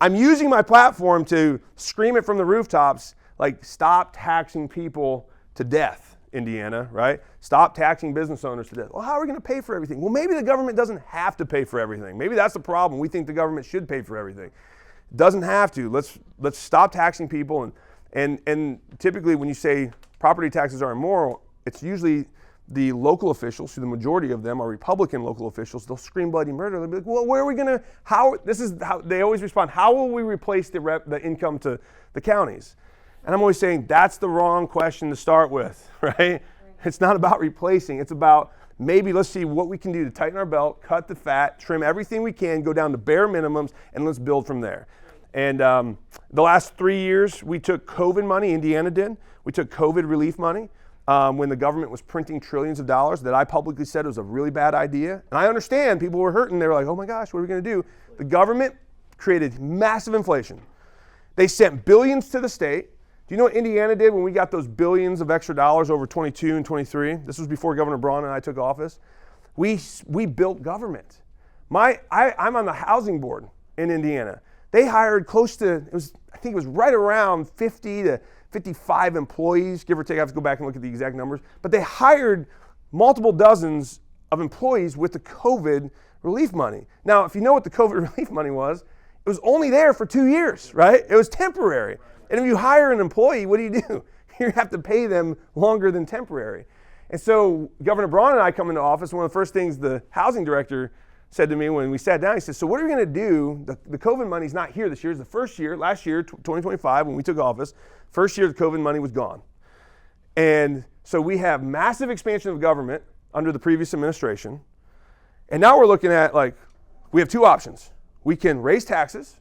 I'm using my platform to scream it from the rooftops, like stop taxing people to death. Indiana, right? Stop taxing business owners to death. Well, how are we going to pay for everything? Well, maybe the government doesn't have to pay for everything. Maybe that's the problem. We think the government should pay for everything. It doesn't have to. Let's stop taxing people. And typically when you say property taxes are immoral, it's usually the local officials, who the majority of them are Republican local officials. They'll scream bloody murder. They'll be like, well, where are we going to, this is how they always respond. How will we replace the income to the counties? And I'm always saying that's the wrong question to start with, right? It's not about replacing. It's about maybe let's see what we can do to tighten our belt, cut the fat, trim everything we can, go down to bare minimums, and let's build from there. And the last 3 years, we took COVID money, Indiana did. We took COVID relief money when the government was printing trillions of dollars that I publicly said was a really bad idea. And I understand people were hurting. They were like, oh my gosh, what are we going to do? The government created massive inflation. They sent billions to the state. Do you know what Indiana did when we got those billions of extra dollars over 22 and 23? This was before Governor Braun and I took office. We built government. I'm on the housing board in Indiana. They hired close to, I think it was right around 50 to 55 employees, give or take. I have to go back and look at the exact numbers. But they hired multiple dozens of employees with the COVID relief money. Now, if you know what the COVID relief money was, it was only there for 2 years, right? It was temporary. And if you hire an employee, what do? You have to pay them longer than temporary. And so Governor Braun and I come into office, one of the first things the housing director said to me when we sat down, he said, so what are we going to do? The COVID money's not here this year. It's the first year, last year, 2025, when we took office, first year the COVID money was gone. And so we have massive expansion of government under the previous administration. And now we're looking at, we have two options. We can raise taxes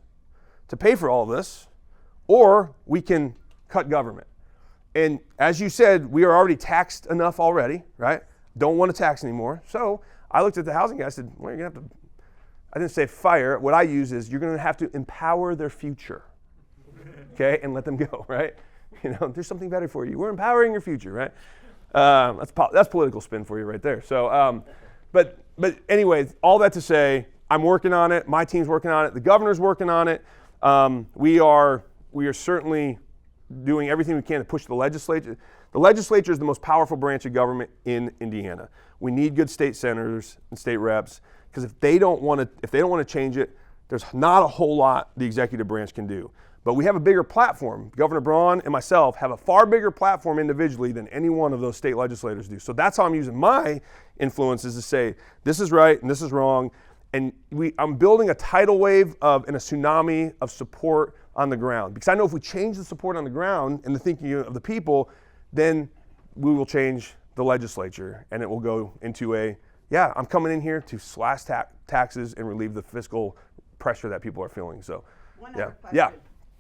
to pay for all of this, or we can cut government. And as you said, we are already taxed enough already, right? Don't want to tax anymore. So I looked at the housing guy, I said, well, you're going to have to, I didn't say fire. What I use is you're going to have to empower their future, okay, and let them go, right? There's something better for you. We're empowering your future, right? That's political spin for you right there. So, but anyways, all that to say, I'm working on it. My team's working on it. The governor's working on it. We are certainly doing everything we can to push the legislature. The legislature is the most powerful branch of government in Indiana. We need good state senators and state reps, because if they don't want to change it, there's not a whole lot the executive branch can do. But we have a bigger platform. Governor Braun and myself have a far bigger platform individually than any one of those state legislators do. So that's how I'm using my influences to say, this is right and this is wrong. And I'm building a tidal wave and a tsunami of support on the ground. Because I know if we change the support on the ground and the thinking of the people, then we will change the legislature. And it will go into I'm coming in here to slash taxes and relieve the fiscal pressure that people are feeling. So, One other question. Yeah.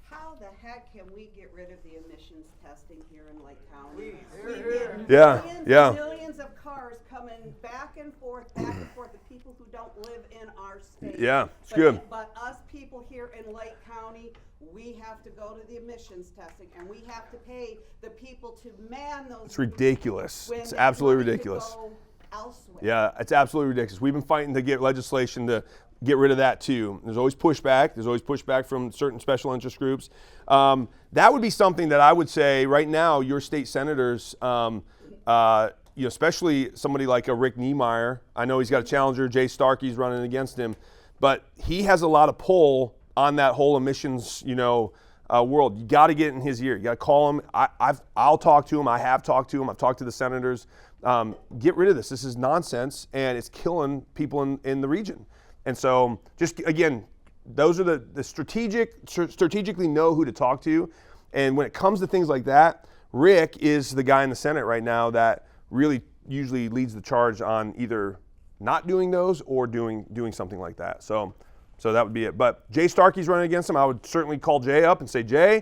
How the heck can we get rid of the emissions testing here in Lake County? We get millions of cars coming back and forth, the people who don't live in our state. Yeah, it's good. But us people here in Lake County, we have to go to the emissions testing, and we have to pay the people to man those. It's ridiculous. It's absolutely ridiculous. Elsewhere. Yeah, it's absolutely ridiculous. We've been fighting to get legislation to get rid of that too. There's always pushback. There's always pushback from certain special interest groups. That would be something that I would say right now, your state senators, especially somebody like a Rick Niemeyer. I know he's got a challenger, Jay Starkey's running against him, but he has a lot of pull on that whole emissions, world. You got to get in his ear. You got to call him. I'll talk to him. I have talked to him. I've talked to the senators. Get rid of this. This is nonsense, and it's killing people in the region. And so, just again, those are the strategically know who to talk to. And when it comes to things like that, Rick is the guy in the Senate right now that really usually leads the charge on either not doing those or doing something like that. So that would be it. But Jay Starkey's running against him. I would certainly call Jay up and say, Jay,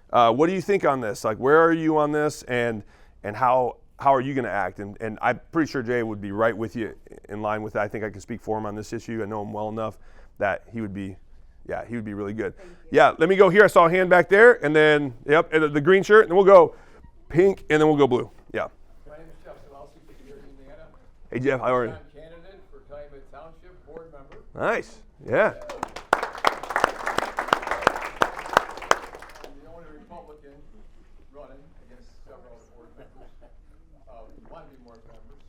what do you think on this? Like, where are you on this? And how are you going to act? And I'm pretty sure Jay would be right with you in line with that. I think I can speak for him on this issue. I know him well enough that he would be really good. Yeah, let me go here. I saw a hand back there, and then, and the green shirt, and then we'll go pink, and then we'll go blue. Yeah. My name is Jeff Zawalski from here in Indiana. Hey, Jeff, how are you? I'm candidate for Calumet Township board member. Nice. Yeah. I'm the only Republican running against several board members. Want to be more members.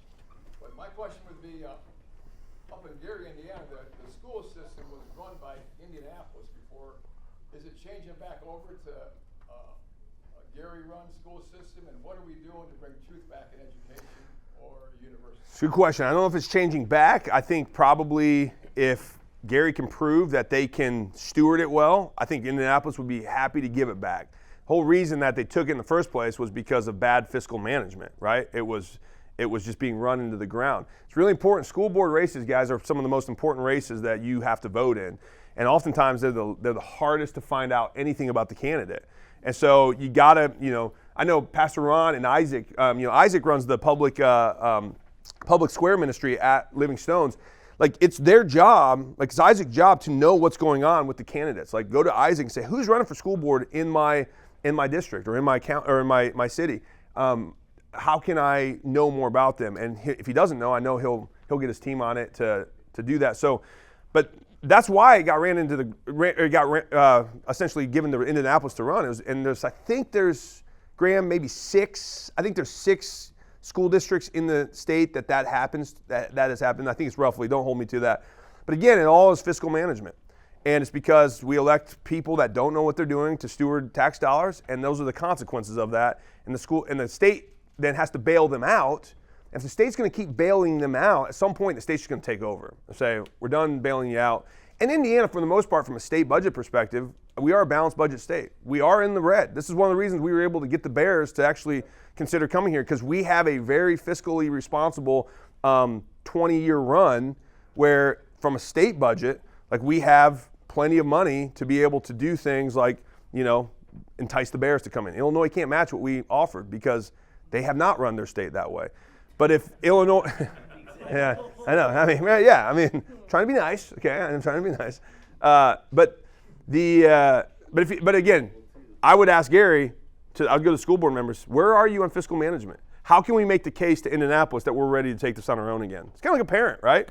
But my question would be, up in Gary, Indiana, the school system was run by Indianapolis before. Is it changing back over to a Gary-run school system? And what are we doing to bring truth back in education or university? It's a good question. I don't know if it's changing back. I think probably if Gary can prove that they can steward it well, I think Indianapolis would be happy to give it back. The whole reason that they took it in the first place was because of bad fiscal management, right? It was just being run into the ground. It's really important. School board races, guys, are some of the most important races that you have to vote in. And oftentimes they're the hardest to find out anything about the candidate. And so you gotta, I know Pastor Ron and Isaac, Isaac runs the public square ministry at Living Stones. Like, it's their job, like it's Isaac's job to know what's going on with the candidates. Like, go to Isaac and say, who's running for school board in my district or in my county or in my city? How can I know more about them? And if he doesn't know, I know he'll get his team on it to do that. So, but that's why it got essentially given to Indianapolis to run. I think there's Graham, maybe 6. I think there's 6 school districts in the state that happens. That has happened. I think it's roughly. Don't hold me to that. But again, it all is fiscal management, and it's because we elect people that don't know what they're doing to steward tax dollars, and those are the consequences of that. And the state then has to bail them out. If the state's going to keep bailing them out, at some point the state's just going to take over and say, we're done bailing you out. And Indiana, for the most part, from a state budget perspective, we are a balanced budget state. We are in the red. This is one of the reasons we were able to get the Bears to actually consider coming here, because we have a very fiscally responsible 20-year run where, from a state budget, like, we have plenty of money to be able to do things like, entice the Bears to come in. Illinois can't match what we offered because they have not run their state that way. But if Illinois, yeah, I know. Trying to be nice. Okay, I'm trying to be nice. But again, I would ask Gary. I'd go to school board members. Where are you on fiscal management? how can we make the case to Indianapolis that we're ready to take this on our own again? It's kind of like a parent, right?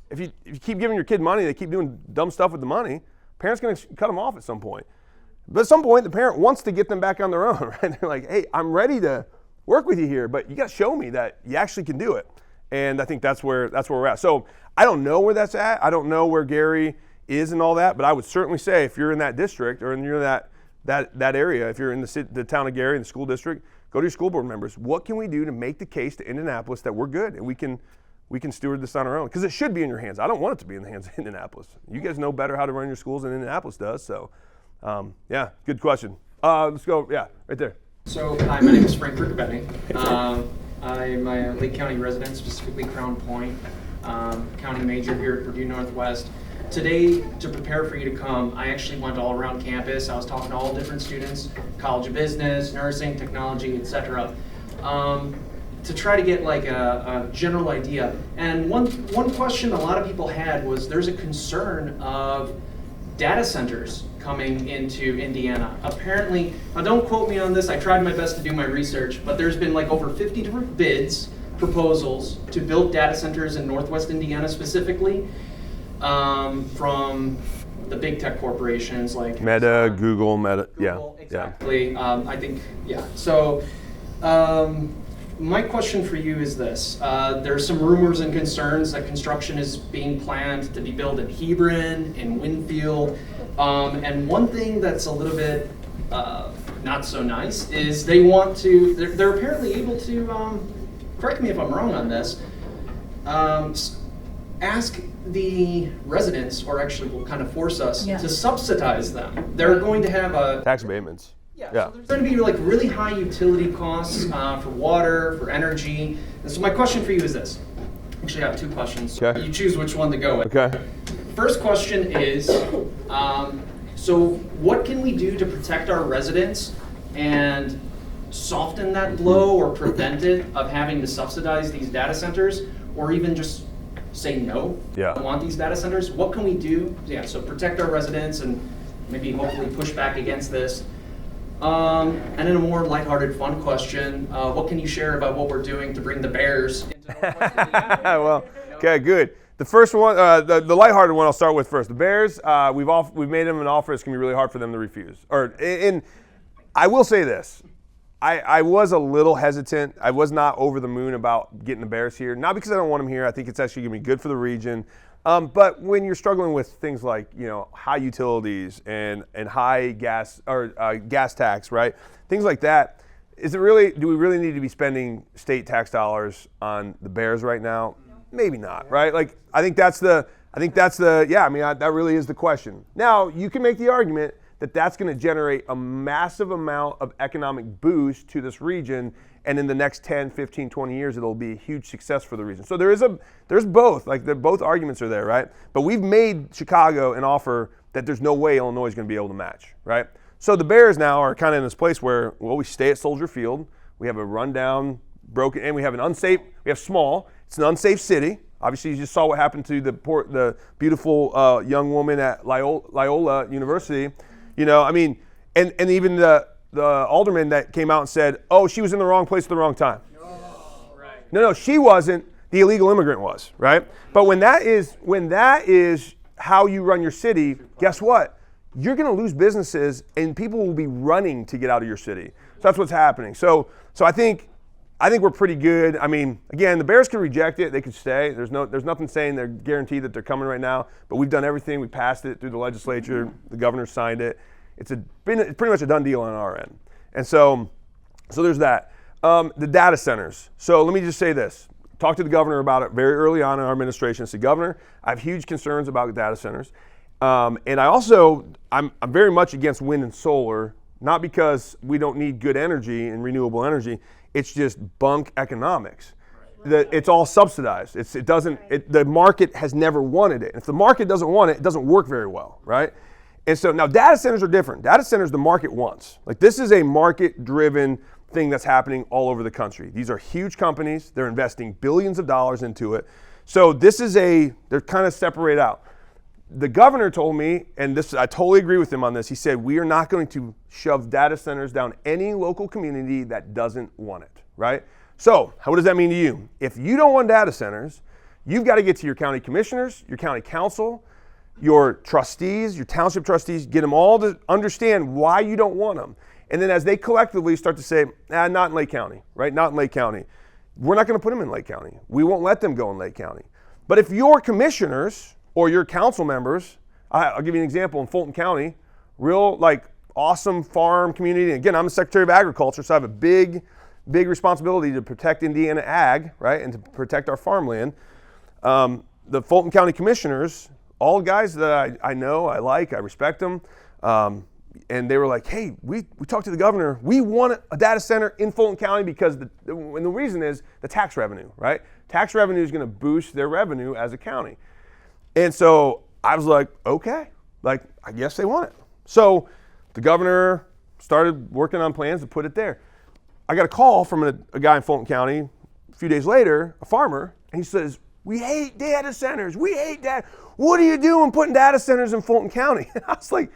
If you keep giving your kid money, they keep doing dumb stuff with the money, parent's going to cut them off at some point. But at some point, the parent wants to get them back on their own, right? They're like, hey, I'm ready to work with you here, but you got to show me that you actually can do it. And I think that's where we're at. So I don't know where that's at. I don't know where Gary is and all that, but I would certainly say if you're in that district or you're in that area, if you're in the town of Gary, in the school district, go to your school board members. What can we do to make the case to Indianapolis that we're good and we can steward this on our own? Because it should be in your hands. I don't want it to be in the hands of Indianapolis. You guys know better how to run your schools than Indianapolis does. So, yeah, good question. Let's go, yeah, right there. So, hi, my name is Frank Riccobetti. I'm a Lake County resident, specifically Crown Point, county major here at Purdue Northwest. Today, to prepare for you to come, I actually went all around campus. I was talking to all different students, College of Business, nursing, technology, etc., to try to get like a general idea. And one question a lot of people had was there's a concern of data centers coming into Indiana. Apparently, now don't quote me on this, I tried my best to do my research, but there's been like over 50 different bids, proposals to build data centers in Northwest Indiana specifically, from the big tech corporations like Meta, Google, Google, yeah. Exactly. I think, yeah. So, my question for you is this. There's some rumors and concerns that construction is being planned to be built in Hebron, in Winfield, and one thing that's a little bit not so nice is they're apparently able to, correct me if I'm wrong on this, ask the residents, or actually will kind of force us to subsidize them. They're going to have a tax abatements. So there's going to be like really high utility costs for water, for energy. And so my question for you is this. Actually, I have two questions. Okay. You choose which one to go with. Okay. First question is, so what can we do to protect our residents and soften that blow or prevent it of having to subsidize these data centers, or even just say no, Yeah. I don't want these data centers? What can we do? Yeah, so protect our residents and maybe hopefully push back against this. And then a more lighthearted, fun question. What can you share about what we're doing to bring the Bears into Northwest Indiana? Well, okay, good. The first one, the lighthearted one, I'll start with first. The Bears, we've made them an offer. It's gonna be really hard for them to refuse. And I will say this. I was a little hesitant. I was not over the moon about getting the Bears here. Not because I don't want them here. I think it's actually going to be good for the region. But when you're struggling with things like, high utilities and high gas or gas tax, right? Things like that. Do we really need to be spending state tax dollars on the Bears right now? Maybe not, right? Like that really is the question. Now, you can make the argument that's going to generate a massive amount of economic boost to this region, and in the next 10, 15, 20 years, it'll be a huge success for the region. So there's both, both arguments are there, right? But we've made Chicago an offer that there's no way Illinois is going to be able to match, right? So the Bears now are kind of in this place where, well, we stay at Soldier Field, we have a rundown, broken, and we have it's an unsafe city. Obviously, you just saw what happened to the beautiful young woman at Loyola University. And even the alderman that came out and said, oh, she was in the wrong place at the wrong time. No, she wasn't. The illegal immigrant was, right? But when that is how you run your city, guess what? You're going to lose businesses, and people will be running to get out of your city. So that's what's happening. So I think we're pretty good. I mean, again, the Bears could reject it. They could stay. There's nothing saying they're guaranteed that they're coming right now. But we've done everything. We passed it through the legislature. The governor signed it. It's pretty much a done deal on our end. And so there's that. The data centers. So let me just say this. Talked to the governor about it very early on in our administration. I said, Governor, I have huge concerns about data centers. And I'm very much against wind and solar, not because we don't need good energy and renewable energy. It's just bunk economics. It's all subsidized. The market has never wanted it. If the market doesn't want it, it doesn't work very well, right? And so now data centers are different. Data centers the market wants. Like this is a market-driven thing that's happening all over the country. These are huge companies. They're investing billions of dollars into it. So they're kind of separate out. The governor told me, and I totally agree with him on this, he said, we are not going to shove data centers down any local community that doesn't want it, right? So what does that mean to you? If you don't want data centers, you've got to get to your county commissioners, your county council, your trustees, your township trustees, get them all to understand why you don't want them. And then as they collectively start to say, not in Lake County, right? Not in Lake County. We're not going to put them in Lake County. We won't let them go in Lake County. But if your commissioners or your council members, I'll give you an example in Fulton County, real like awesome farm community. And again, I'm the Secretary of Agriculture, so I have a big responsibility to protect Indiana ag, right? And to protect our farmland. The Fulton County commissioners, all guys that I know, I like, I respect them. And they were like, hey, we talked to the governor. We want a data center in Fulton County because and the reason is the tax revenue, right? Tax revenue is going to boost their revenue as a county. And so I was like, okay, like I guess they want it. So the governor started working on plans to put it there. I got a call from a guy in Fulton County a few days later, a farmer, and he says, we hate data centers. We hate data. What are you doing putting data centers in Fulton County? And I was like,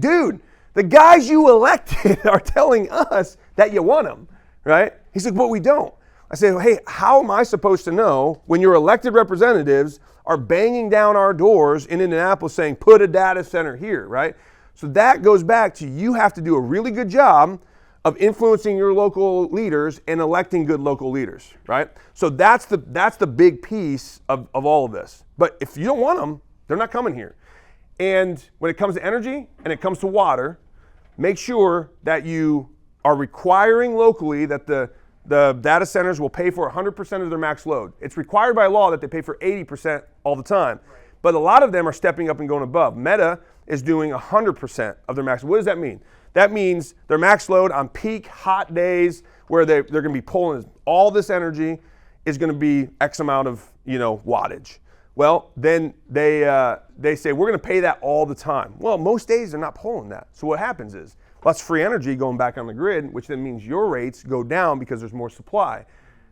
dude, the guys you elected are telling us that you want them, right? He's like, but we don't. I said, hey, how am I supposed to know when your elected representatives are banging down our doors in Indianapolis saying, put a data center here, right? So that goes back to you have to do a really good job of influencing your local leaders and electing good local leaders, right? So that's the big piece of all of this. But if you don't want them, they're not coming here. And when it comes to energy and it comes to water, make sure that you are requiring locally that the data centers will pay for 100% of their max load. It's required by law that they pay for 80% all the time. Right. But a lot of them are stepping up and going above. Meta is doing 100% of their max. What does that mean? That means their max load on peak hot days where they're going to be pulling all this energy is going to be X amount of wattage. Well, then they say, we're going to pay that all the time. Well, most days they're not pulling that. So what happens is, that's free energy going back on the grid, which then means your rates go down because there's more supply.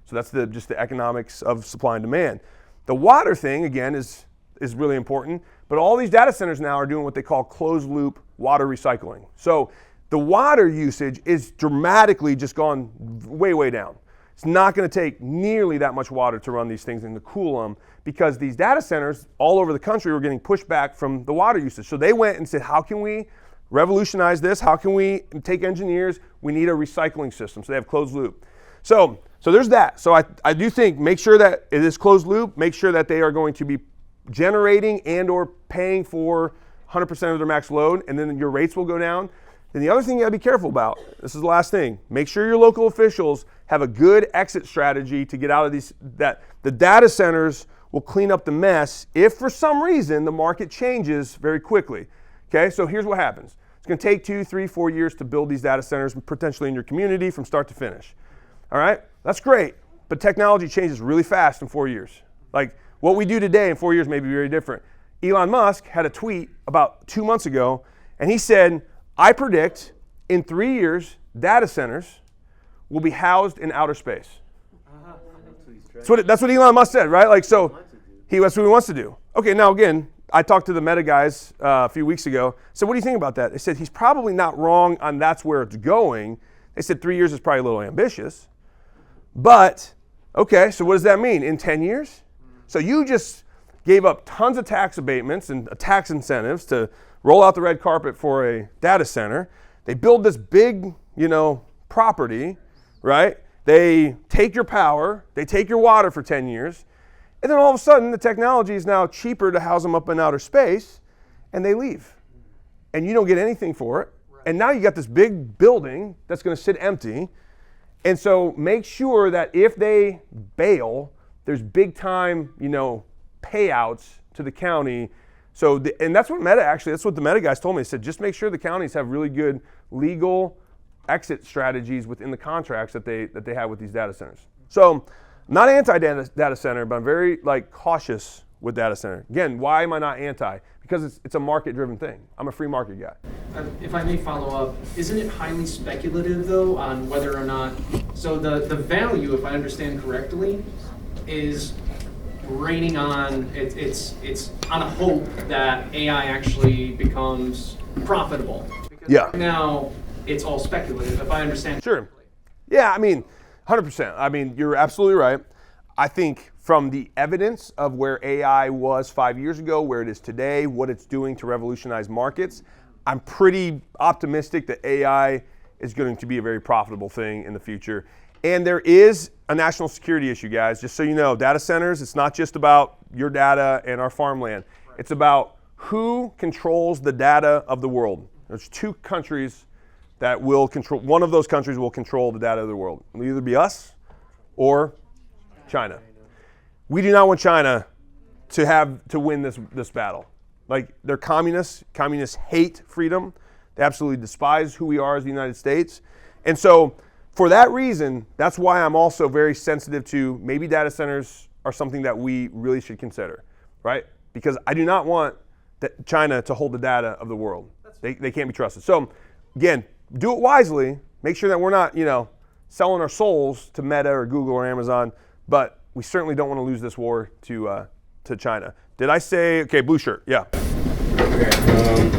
So that's just the economics of supply and demand. The water thing, again, is really important. But all these data centers now are doing what they call closed loop water recycling. So the water usage is dramatically just gone way, way down. It's not going to take nearly that much water to run these things and to cool them because these data centers all over the country were getting pushed back from the water usage. So they went and said, how can we revolutionize this? How can we take engineers? We need a recycling system. So they have closed loop. So there's that. So I do think make sure that it is closed loop. Make sure that they are going to be generating and or paying for 100% of their max load, and then your rates will go down. Then the other thing you gotta be careful about, this is the last thing, make sure your local officials have a good exit strategy to get out of these, that the data centers will clean up the mess if for some reason the market changes very quickly. Okay, so here's what happens. It's gonna take 2, 3, 4 years to build these data centers potentially in your community from start to finish. All right, that's great, but technology changes really fast in 4 years. Like what we do today in 4 years may be very different. Elon Musk had a tweet about 2 months ago, and he said, I predict in 3 years, data centers will be housed in outer space. That's what Elon Musk said, right? Like, so that's what he wants to do. Okay, now again, I talked to the Meta guys a few weeks ago. So what do you think about that? They said he's probably not wrong on that's where it's going. They said 3 years is probably a little ambitious. But, okay, so what does that mean? In 10 years? So you just gave up tons of tax abatements and tax incentives to roll out the red carpet for a data center. They build this big, property, right? They take your power, they take your water for 10 years, and then all of a sudden the technology is now cheaper to house them up in outer space, and they leave. And you don't get anything for it. And now you got this big building that's going to sit empty. And so make sure that if they bail, there's big time, payouts to the county. So, and that's what that's what the Meta guys told me. They said, just make sure the counties have really good legal exit strategies within the contracts that they have with these data centers. So, I'm not anti-data center, but I'm very cautious with data center. Again, why am I not anti? Because it's a market-driven thing. I'm a free market guy. If I may follow up, isn't it highly speculative though on whether or not, so the value, if I understand correctly, is raining on, it's on a hope that AI actually becomes profitable. Because yeah. Right now, it's all speculative, if I understand Sure. correctly. Yeah, I mean, 100%. I mean, you're absolutely right. I think from the evidence of where AI was 5 years ago, where it is today, what it's doing to revolutionize markets, I'm pretty optimistic that AI is going to be a very profitable thing in the future. And there is a national security issue, guys. Just so you know, data centers, it's not just about your data and our farmland. It's about who controls the data of the world. There's two countries that will control, one of those countries will control the data of the world. It'll either be us or China. We do not want China to win this battle. Like, they're communists. Communists hate freedom. They absolutely despise who we are as the United States. And so for that reason, that's why I'm also very sensitive to maybe data centers are something that we really should consider, right? Because I do not want China to hold the data of the world. They can't be trusted. So again, do it wisely. Make sure that we're not, selling our souls to Meta or Google or Amazon, but we certainly don't want to lose this war to China. Did I say, okay, blue shirt, yeah. Okay,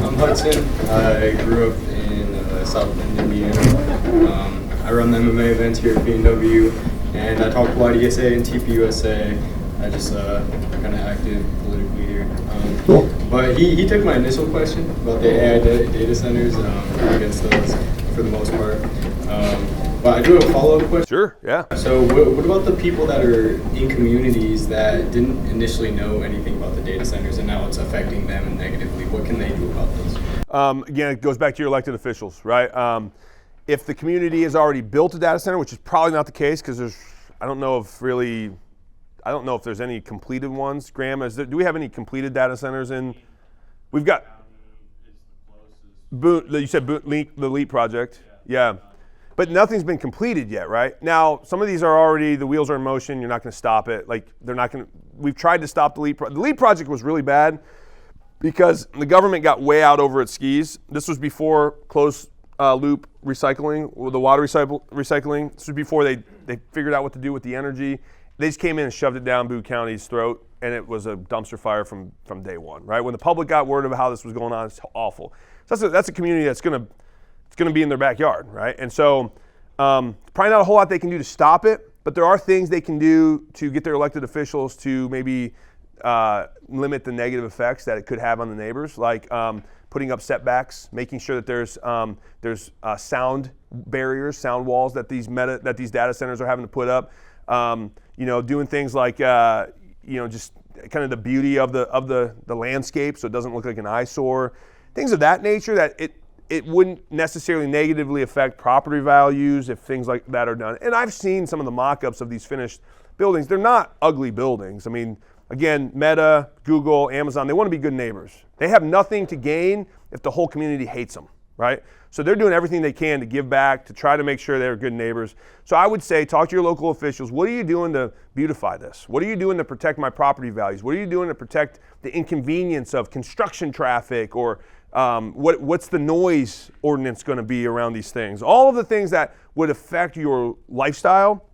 I'm Hudson. I grew up in South Bend, Indiana. I run the MMA events here at B&W, and I talk to YDSA and TPUSA. I just kind of active politically here. Cool. But he took my initial question about the AI data centers. I'm against those for the most part. But I do have a follow-up question. Sure, yeah. So what about the people that are in communities that didn't initially know anything about the data centers and now it's affecting them negatively? What can they do about this? Again, it goes back to your elected officials, right? If the community has already built a data center, which is probably not the case because I don't know if there's any completed ones. Graham, do we have any completed data centers in? We've got. You said the LEAP project, yeah. But nothing's been completed yet, right? Now, some of these are already, the wheels are in motion. You're not going to stop it. Like, they're not going to. We've tried to stop the LEAP. The LEAP project was really bad because the government got way out over its skis. This was before closed loop recycling, or the water recycling. This was before they figured out what to do with the energy. They just came in and shoved it down Boone County's throat, and it was a dumpster fire from day one, right? When the public got word of how this was going on, it's awful. So that's a community that's going to be in their backyard, right? And so probably not a whole lot they can do to stop it, but there are things they can do to get their elected officials to maybe limit the negative effects that it could have on the neighbors, like putting up setbacks, making sure that there's sound barriers, sound walls that these data centers are having to put up. Doing things like just kind of the beauty of the landscape, so it doesn't look like an eyesore, things of that nature that it wouldn't necessarily negatively affect property values if things like that are done. And I've seen some of the mock-ups of these finished buildings. They're not ugly buildings. I mean, again, Meta, Google, Amazon, they want to be good neighbors. They have nothing to gain if the whole community hates them, right? So they're doing everything they can to give back, to try to make sure they're good neighbors. So I would say, talk to your local officials. What are you doing to beautify this? What are you doing to protect my property values? What are you doing to protect the inconvenience of construction traffic, or what's the noise ordinance going to be around these things? All of the things that would affect your lifestyle,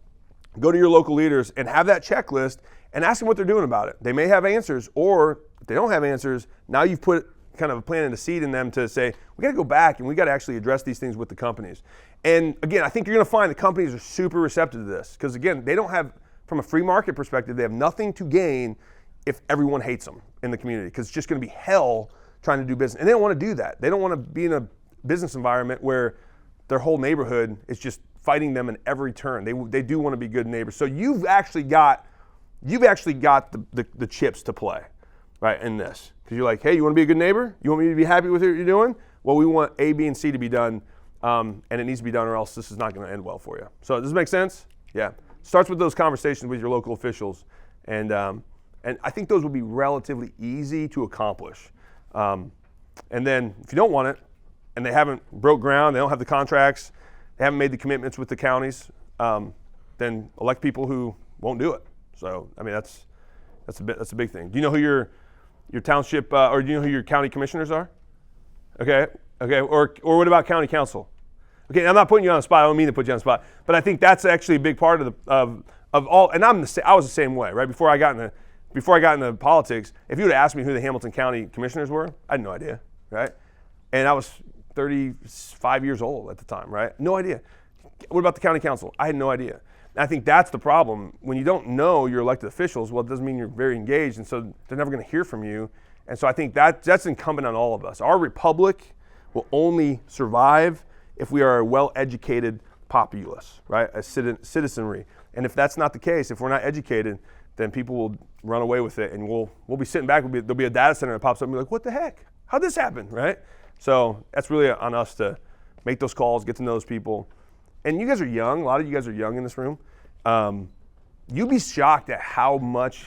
go to your local leaders and have that checklist and ask them what they're doing about it. They may have answers, or if they don't have answers, now you've put kind of planted a seed in them to say, we got to go back and we got to actually address these things with the companies. And again, I think you're going to find the companies are super receptive to this because, again, they don't have, from a free market perspective, they have nothing to gain if everyone hates them in the community, because it's just going to be hell trying to do business. And they don't want to do that. They don't want to be in a business environment where their whole neighborhood is just fighting them in every turn. They do want to be good neighbors. So you've actually got the chips to play, right, in this. Because you're like, hey, you want to be a good neighbor? You want me to be happy with what you're doing? Well, we want A, B, and C to be done, and it needs to be done, or else this is not going to end well for you. So does this make sense? Yeah. Starts with those conversations with your local officials, and I think those will be relatively easy to accomplish. And then if you don't want it, and they haven't broke ground, they don't have the contracts, they haven't made the commitments with the counties, then elect people who won't do it. So I mean that's a big thing. Do you know who your township or do you know who your county commissioners are? Okay. Or what about county council? Okay, I'm not putting you on the spot. I don't mean to put you on the spot, but I think that's actually a big part of all. And I was the same way, right? Before I got into politics, if you would have asked me who the Hamilton County commissioners were, I had no idea, right? And I was 35 years old at the time, right? No idea. What about the county council? I had no idea. And I think that's the problem. When you don't know your elected officials, well, it doesn't mean you're very engaged, and so they're never going to hear from you. And so I think that's incumbent on all of us. Our republic will only survive if we are a well-educated populace, right? A citizenry. And if that's not the case, if we're not educated, then people will run away with it, and we'll be sitting back. There'll be a data center that pops up and be like, what the heck? How'd this happen, right? So that's really on us to make those calls, get to know those people. And you guys are young. A lot of you guys are young in this room. You'd be shocked at how much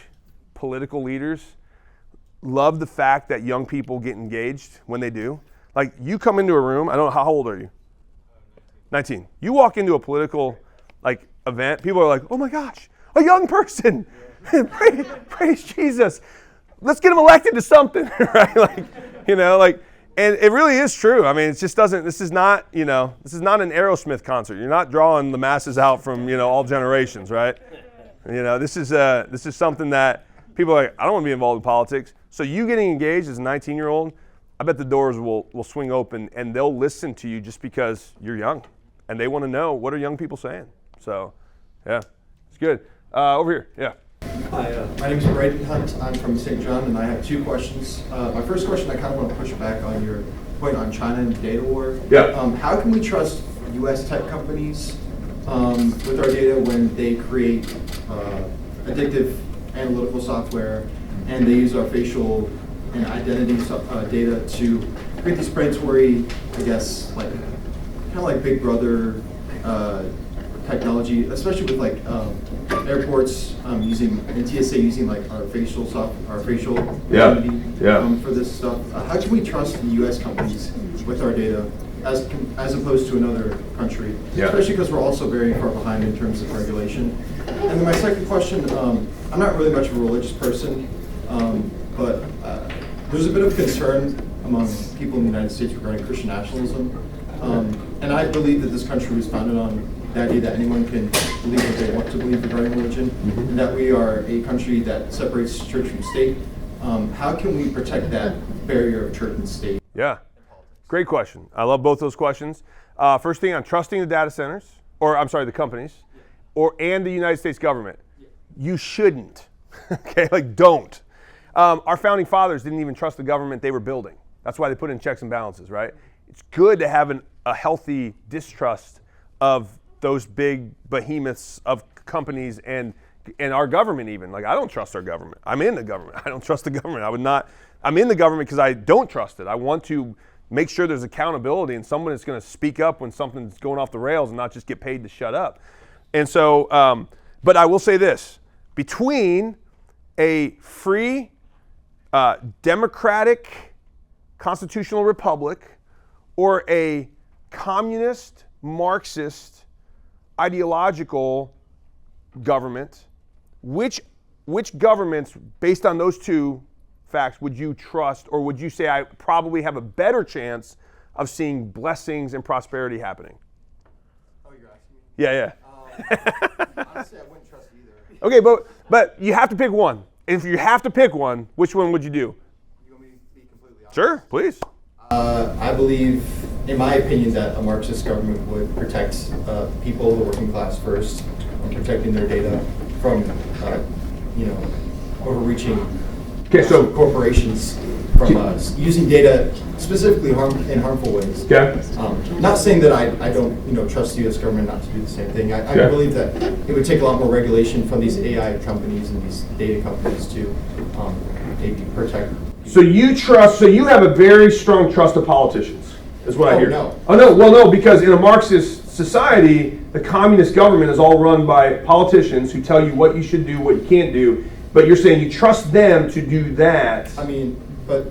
political leaders love the fact that young people get engaged when they do. Like, you come into a room, I don't know, how old are you? 19. You walk into a political event, people are like, oh my gosh, a young person. praise Jesus. Let's get him elected to something, right? And it really is true. I mean, it just doesn't, this is not an Aerosmith concert. You're not drawing the masses out from, all generations, right? This is something that people are like, I don't want to be involved in politics. So you getting engaged as a 19-year-old, I bet the doors will swing open and they'll listen to you just because you're young. And they want to know, what are young people saying? So, yeah, it's good. Over here, yeah. Hi, my name is Braden Hunt. I'm from St. John, and I have two questions. My first question, I kind of want to push back on your point on China and data war. Yeah. How can we trust U.S. tech companies with our data when they create addictive analytical software and they use our facial and identity data to create these predatory, I guess, kind of like Big Brother technology, especially with airports using and TSA using our facial identity for this stuff. How can we trust the U.S. companies with our data as opposed to another country? Yeah. Especially because we're also very far behind in terms of regulation. And then my second question, I'm not really much of a religious person, but there's a bit of concern among people in the United States regarding Christian nationalism. And I believe that this country was founded on the idea that anyone can believe what they want to believe regarding religion, and that we are a country that separates church from state. How can we protect that barrier of church and state? Yeah, great question. I love both those questions. First thing on trusting the data centers, the companies, and the United States government. You shouldn't, okay, don't. Our founding fathers didn't even trust the government they were building. That's why they put in checks and balances, right? It's good to have a healthy distrust of those big behemoths of companies and our government even. I don't trust our government. I'm in the government. I don't trust the government. I'm in the government because I don't trust it. I want to make sure there's accountability and someone is going to speak up when something's going off the rails and not just get paid to shut up. And so, but I will say this, between a free, democratic, constitutional republic or a communist, Marxist, ideological government, which governments, based on those two facts, would you trust, or would you say I probably have a better chance of seeing blessings and prosperity happening? Oh, you're asking me? Yeah. Honestly, I wouldn't trust either. Okay, but you have to pick one. If you have to pick one, which one would you do? You want me to be completely honest? Sure, please. I believe, in my opinion, that a Marxist government would protect people, the working class first, and protecting their data from, overreaching corporations from using data specifically in harmful ways. Okay. Not saying that I don't trust the U.S. government not to do the same thing. I believe that it would take a lot more regulation from these AI companies and these data companies to maybe protect. So you have a very strong trust of politicians, is what I hear. No. Oh, no. Well, no, because in a Marxist society, the communist government is all run by politicians who tell you what you should do, what you can't do. But you're saying you trust them to do that. I mean, but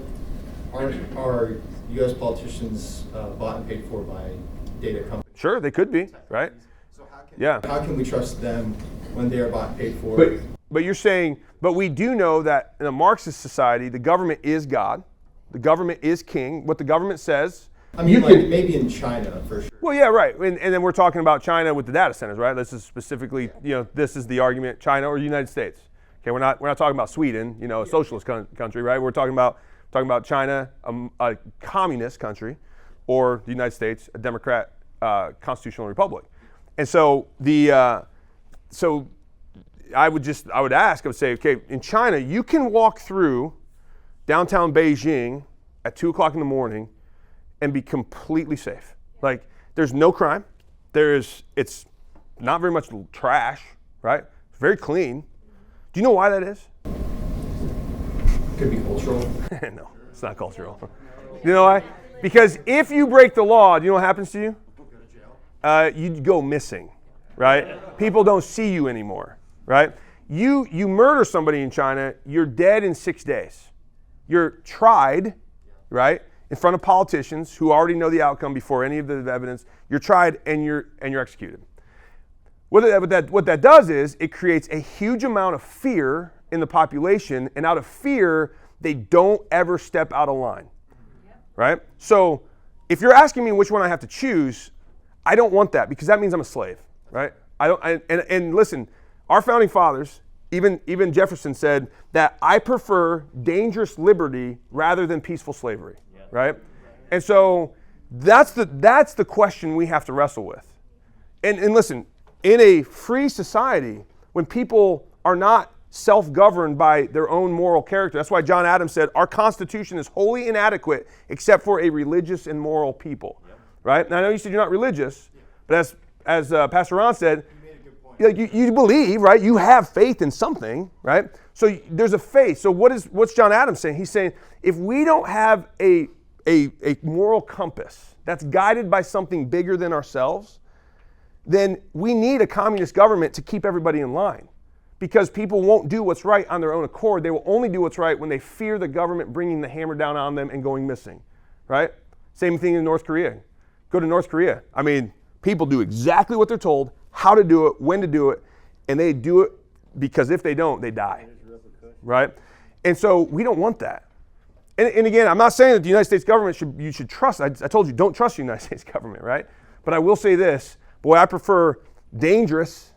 aren't our U.S. politicians bought and paid for by data companies? Sure, they could be, right? So how can we trust them when they are bought and paid for? But you're saying, but we do know that in a Marxist society, the government is God, the government is king. What the government says. I mean, maybe in China for sure. Well, yeah, right. And then we're talking about China with the data centers, right? This is specifically, this is the argument: China or the United States. Okay, we're not talking about Sweden, a socialist country, right? We're talking about China, a communist country, or the United States, a democrat, constitutional republic. And so so I would say, okay, in China, you can walk through downtown Beijing at 2 o'clock in the morning and be completely safe. Like, there's no crime. It's not very much trash, right? It's very clean. Do you know why that is? Could be cultural. No, it's not cultural. You know why? Because if you break the law, do you know what happens to you? You go missing, right? People don't see you anymore, right? You murder somebody in China, you're dead in 6 days. You're tried, right, in front of politicians who already know the outcome before any of the evidence. You're tried and you're executed. What that does is it creates a huge amount of fear in the population, and out of fear, they don't ever step out of line, right? So if you're asking me which one I have to choose, I don't want that, because that means I'm a slave, right? And listen, our founding fathers, even Jefferson said that I prefer dangerous liberty rather than peaceful slavery, right? And so that's the question we have to wrestle with. And listen, in a free society, when people are not self-governed by their own moral character, that's why John Adams said, our Constitution is wholly inadequate except for a religious and moral people, right? Now, I know you said you're not religious, but as Pastor Ron said, you believe, right? You have faith in something, right? So there's a faith. So what's John Adams saying? He's saying, if we don't have a moral compass that's guided by something bigger than ourselves, then we need a communist government to keep everybody in line, because people won't do what's right on their own accord. They will only do what's right when they fear the government bringing the hammer down on them and going missing, right? Same thing in North Korea. Go to North Korea. I mean, people do exactly what they're told, how to do it, when to do it, and they do it because if they don't, they die, right? And so we don't want that. And again, I'm not saying that the United States government you should trust. I told you, don't trust the United States government, right? But I will say this, boy, I prefer dangerous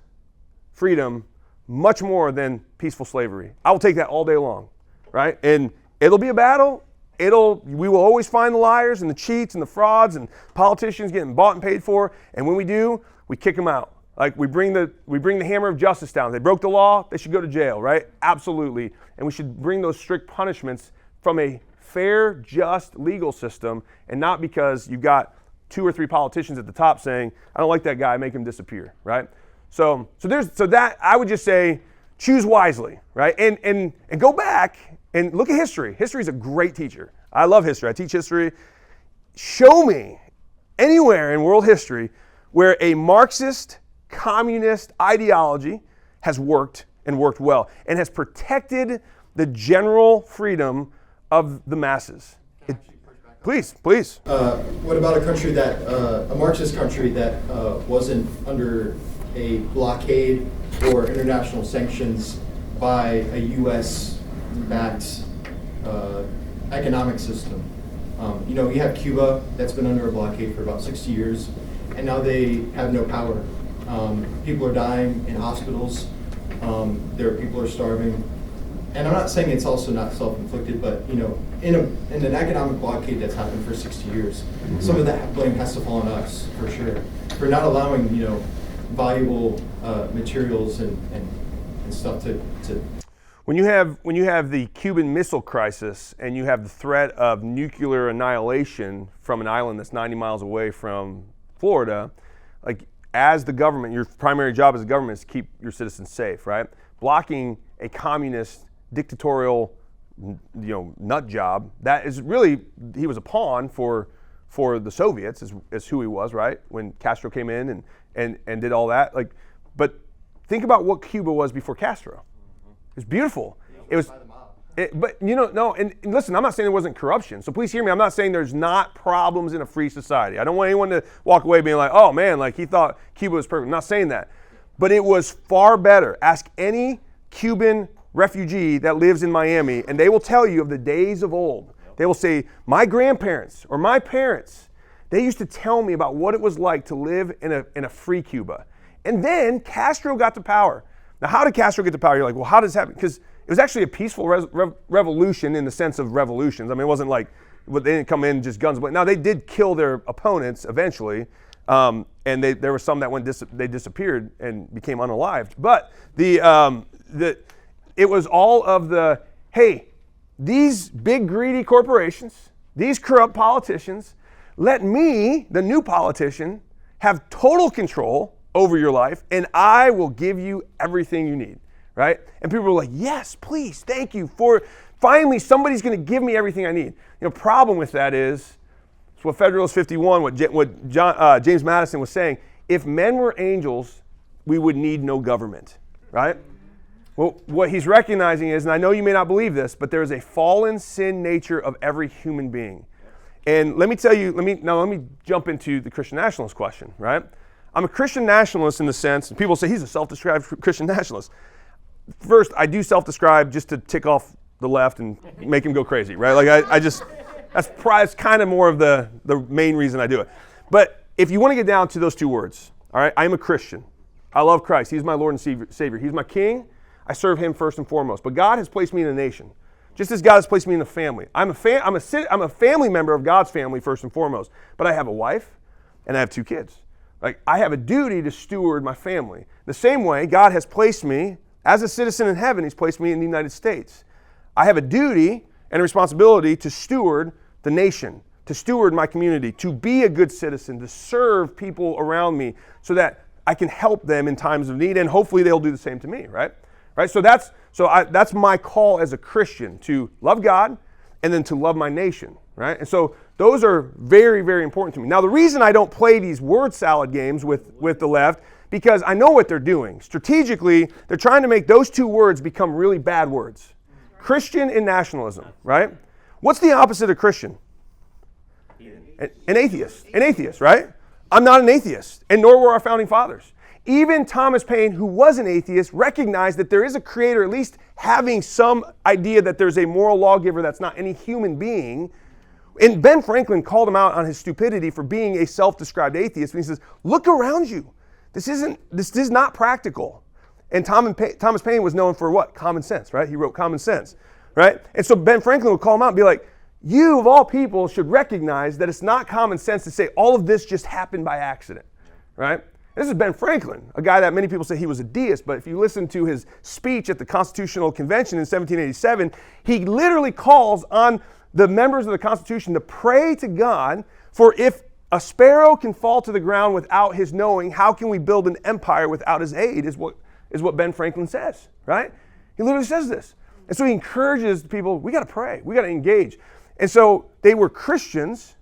freedom much more than peaceful slavery. I will take that all day long, right? And it'll be a battle. We will always find the liars and the cheats and the frauds and politicians getting bought and paid for. And when we do, we kick them out. Like we bring the hammer of justice down. They broke the law, they should go to jail, right? Absolutely. And we should bring those strict punishments from a fair, just legal system, and not because you got 2 or 3 politicians at the top saying, I don't like that guy, make him disappear, right? So that I would just say, choose wisely, right? And go back and look at history. History is a great teacher. I love history. I teach history. Show me anywhere in world history where a Marxist, communist ideology has worked and worked well and has protected the general freedom of the masses. Please. What about a country a Marxist country that wasn't under a blockade or international sanctions by a U.S.-backed economic system? You have Cuba that's been under a blockade for about 60 years, and now they have no power. People are dying in hospitals. People are starving. And I'm not saying it's also not self-inflicted, but in an economic blockade that's happened for 60 years, some of that blame has to fall on us for sure, for not allowing valuable materials and stuff to. When you have the Cuban Missile Crisis and you have the threat of nuclear annihilation from an island that's 90 miles away from Florida, like as the government, your primary job as a government is to keep your citizens safe, right? Blocking a communist dictatorial nut job, that is really, he was a pawn for the Soviets is who he was, right? When Castro came in and did all that. But think about what Cuba was before Castro. It was beautiful. And listen, I'm not saying there wasn't corruption. So please hear me. I'm not saying there's not problems in a free society. I don't want anyone to walk away being like, oh man, like he thought Cuba was perfect. I'm not saying that. But it was far better. Ask any Cuban refugee that lives in Miami, and they will tell you of the days of old. They will say, my grandparents or my parents, they used to tell me about what it was like to live in a free Cuba. And then Castro got to power. Now, how did Castro get to power? You're like, well, how does that happen? Because it was actually a peaceful revolution in the sense of revolutions. I mean, it wasn't like they didn't come in just guns. But now they did kill their opponents eventually, and and there were some that they disappeared and became unalived. But it was all of the, hey, these big greedy corporations, these corrupt politicians, let me, the new politician, have total control over your life, and I will give you everything you need, right? And people were like, yes, please, thank you for, finally somebody's going to give me everything I need. Problem with that is, it's what Federalist 51, what James Madison was saying, if men were angels, we would need no government, right? Well, what he's recognizing is, and I know you may not believe this, but there is a fallen sin nature of every human being. And let me tell you, let me jump into the Christian nationalist question, right? I'm a Christian nationalist in the sense, and people say he's a self-described Christian nationalist. First, I do self-describe just to tick off the left and make him go crazy, right? Like that's kind of more of the main reason I do it. But if you want to get down to those two words, all right, I am a Christian. I love Christ. He's my Lord and Savior. He's my King. I serve him first and foremost. But God has placed me in a nation, just as God has placed me in a family. I'm a family member of God's family first and foremost. But I have a wife and I have 2 kids. Like, I have a duty to steward my family. The same way God has placed me as a citizen in heaven, he's placed me in the United States. I have a duty and a responsibility to steward the nation, to steward my community, to be a good citizen, to serve people around me so that I can help them in times of need, and hopefully they'll do the same to me, right? So that's my call as a Christian, to love God and then to love my nation, right? And so those are very, very important to me. Now, the reason I don't play these word salad games with the left, because I know what they're doing. Strategically, they're trying to make those 2 words become really bad words. Christian and nationalism, right? What's the opposite of Christian? An atheist. An atheist, right? I'm not an atheist, and nor were our founding fathers. Even Thomas Paine, who was an atheist, recognized that there is a creator, at least having some idea that there's a moral lawgiver that's not any human being. And Ben Franklin called him out on his stupidity for being a self-described atheist. And he says, look around you. This is not practical. And Thomas Paine was known for what? Common sense, right? He wrote Common Sense, right? And so Ben Franklin would call him out and be like, you of all people should recognize that it's not common sense to say all of this just happened by accident, right? This is Ben Franklin, a guy that many people say he was a deist, but if you listen to his speech at the Constitutional Convention in 1787, he literally calls on the members of the Constitution to pray to God for, if a sparrow can fall to the ground without his knowing, how can we build an empire without his aid, is what Ben Franklin says, right? He literally says this. And so he encourages people, we got to pray, we got to engage. And so they were Christians,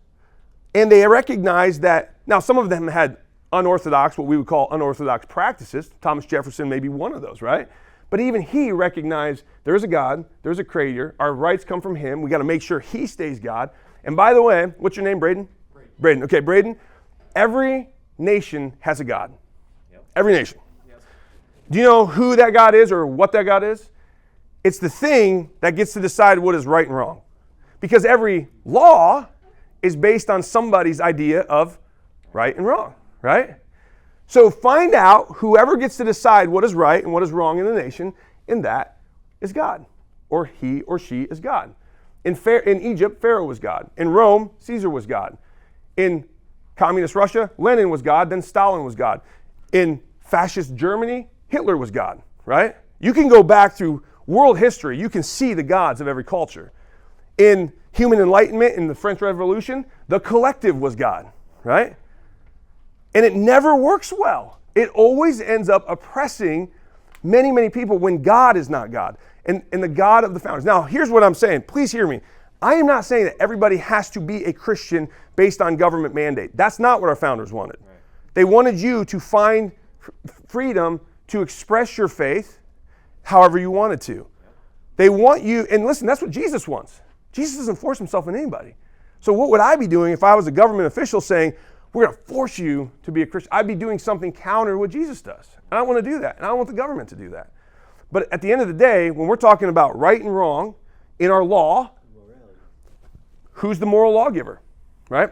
and they recognized that, now some of them had unorthodox, what we would call unorthodox practices. Thomas Jefferson may be one of those, right? But even he recognized there's a God, there's a creator, our rights come from him, we got to make sure he stays God. And by the way, what's your name, Braden? Braden. Okay, Braden, every nation has a God. Yep. Every nation. Yes. Do you know who that God is or what that God is? It's the thing that gets to decide what is right and wrong. Because every law is based on somebody's idea of right and wrong, right? So find out whoever gets to decide what is right and what is wrong in the nation, and that is God, or he or she is God. In Egypt, Pharaoh was God. In Rome, Caesar was God. In communist Russia, Lenin was God, then Stalin was God. In fascist Germany, Hitler was God, right? You can go back through world history, you can see the gods of every culture. In human enlightenment, in the French Revolution, the collective was God, right? And it never works well. It always ends up oppressing many, many people when God is not God, and the God of the founders. Now, here's what I'm saying. Please hear me. I am not saying that everybody has to be a Christian based on government mandate. That's not what our founders wanted. Right. They wanted you to find freedom to express your faith however you wanted to. They want you, and listen, that's what Jesus wants. Jesus doesn't force himself on anybody. So what would I be doing if I was a government official saying, we're going to force you to be a Christian? I'd be doing something counter to what Jesus does. And I don't want to do that. And I don't want the government to do that. But at the end of the day, when we're talking about right and wrong in our law, who's the moral lawgiver, right?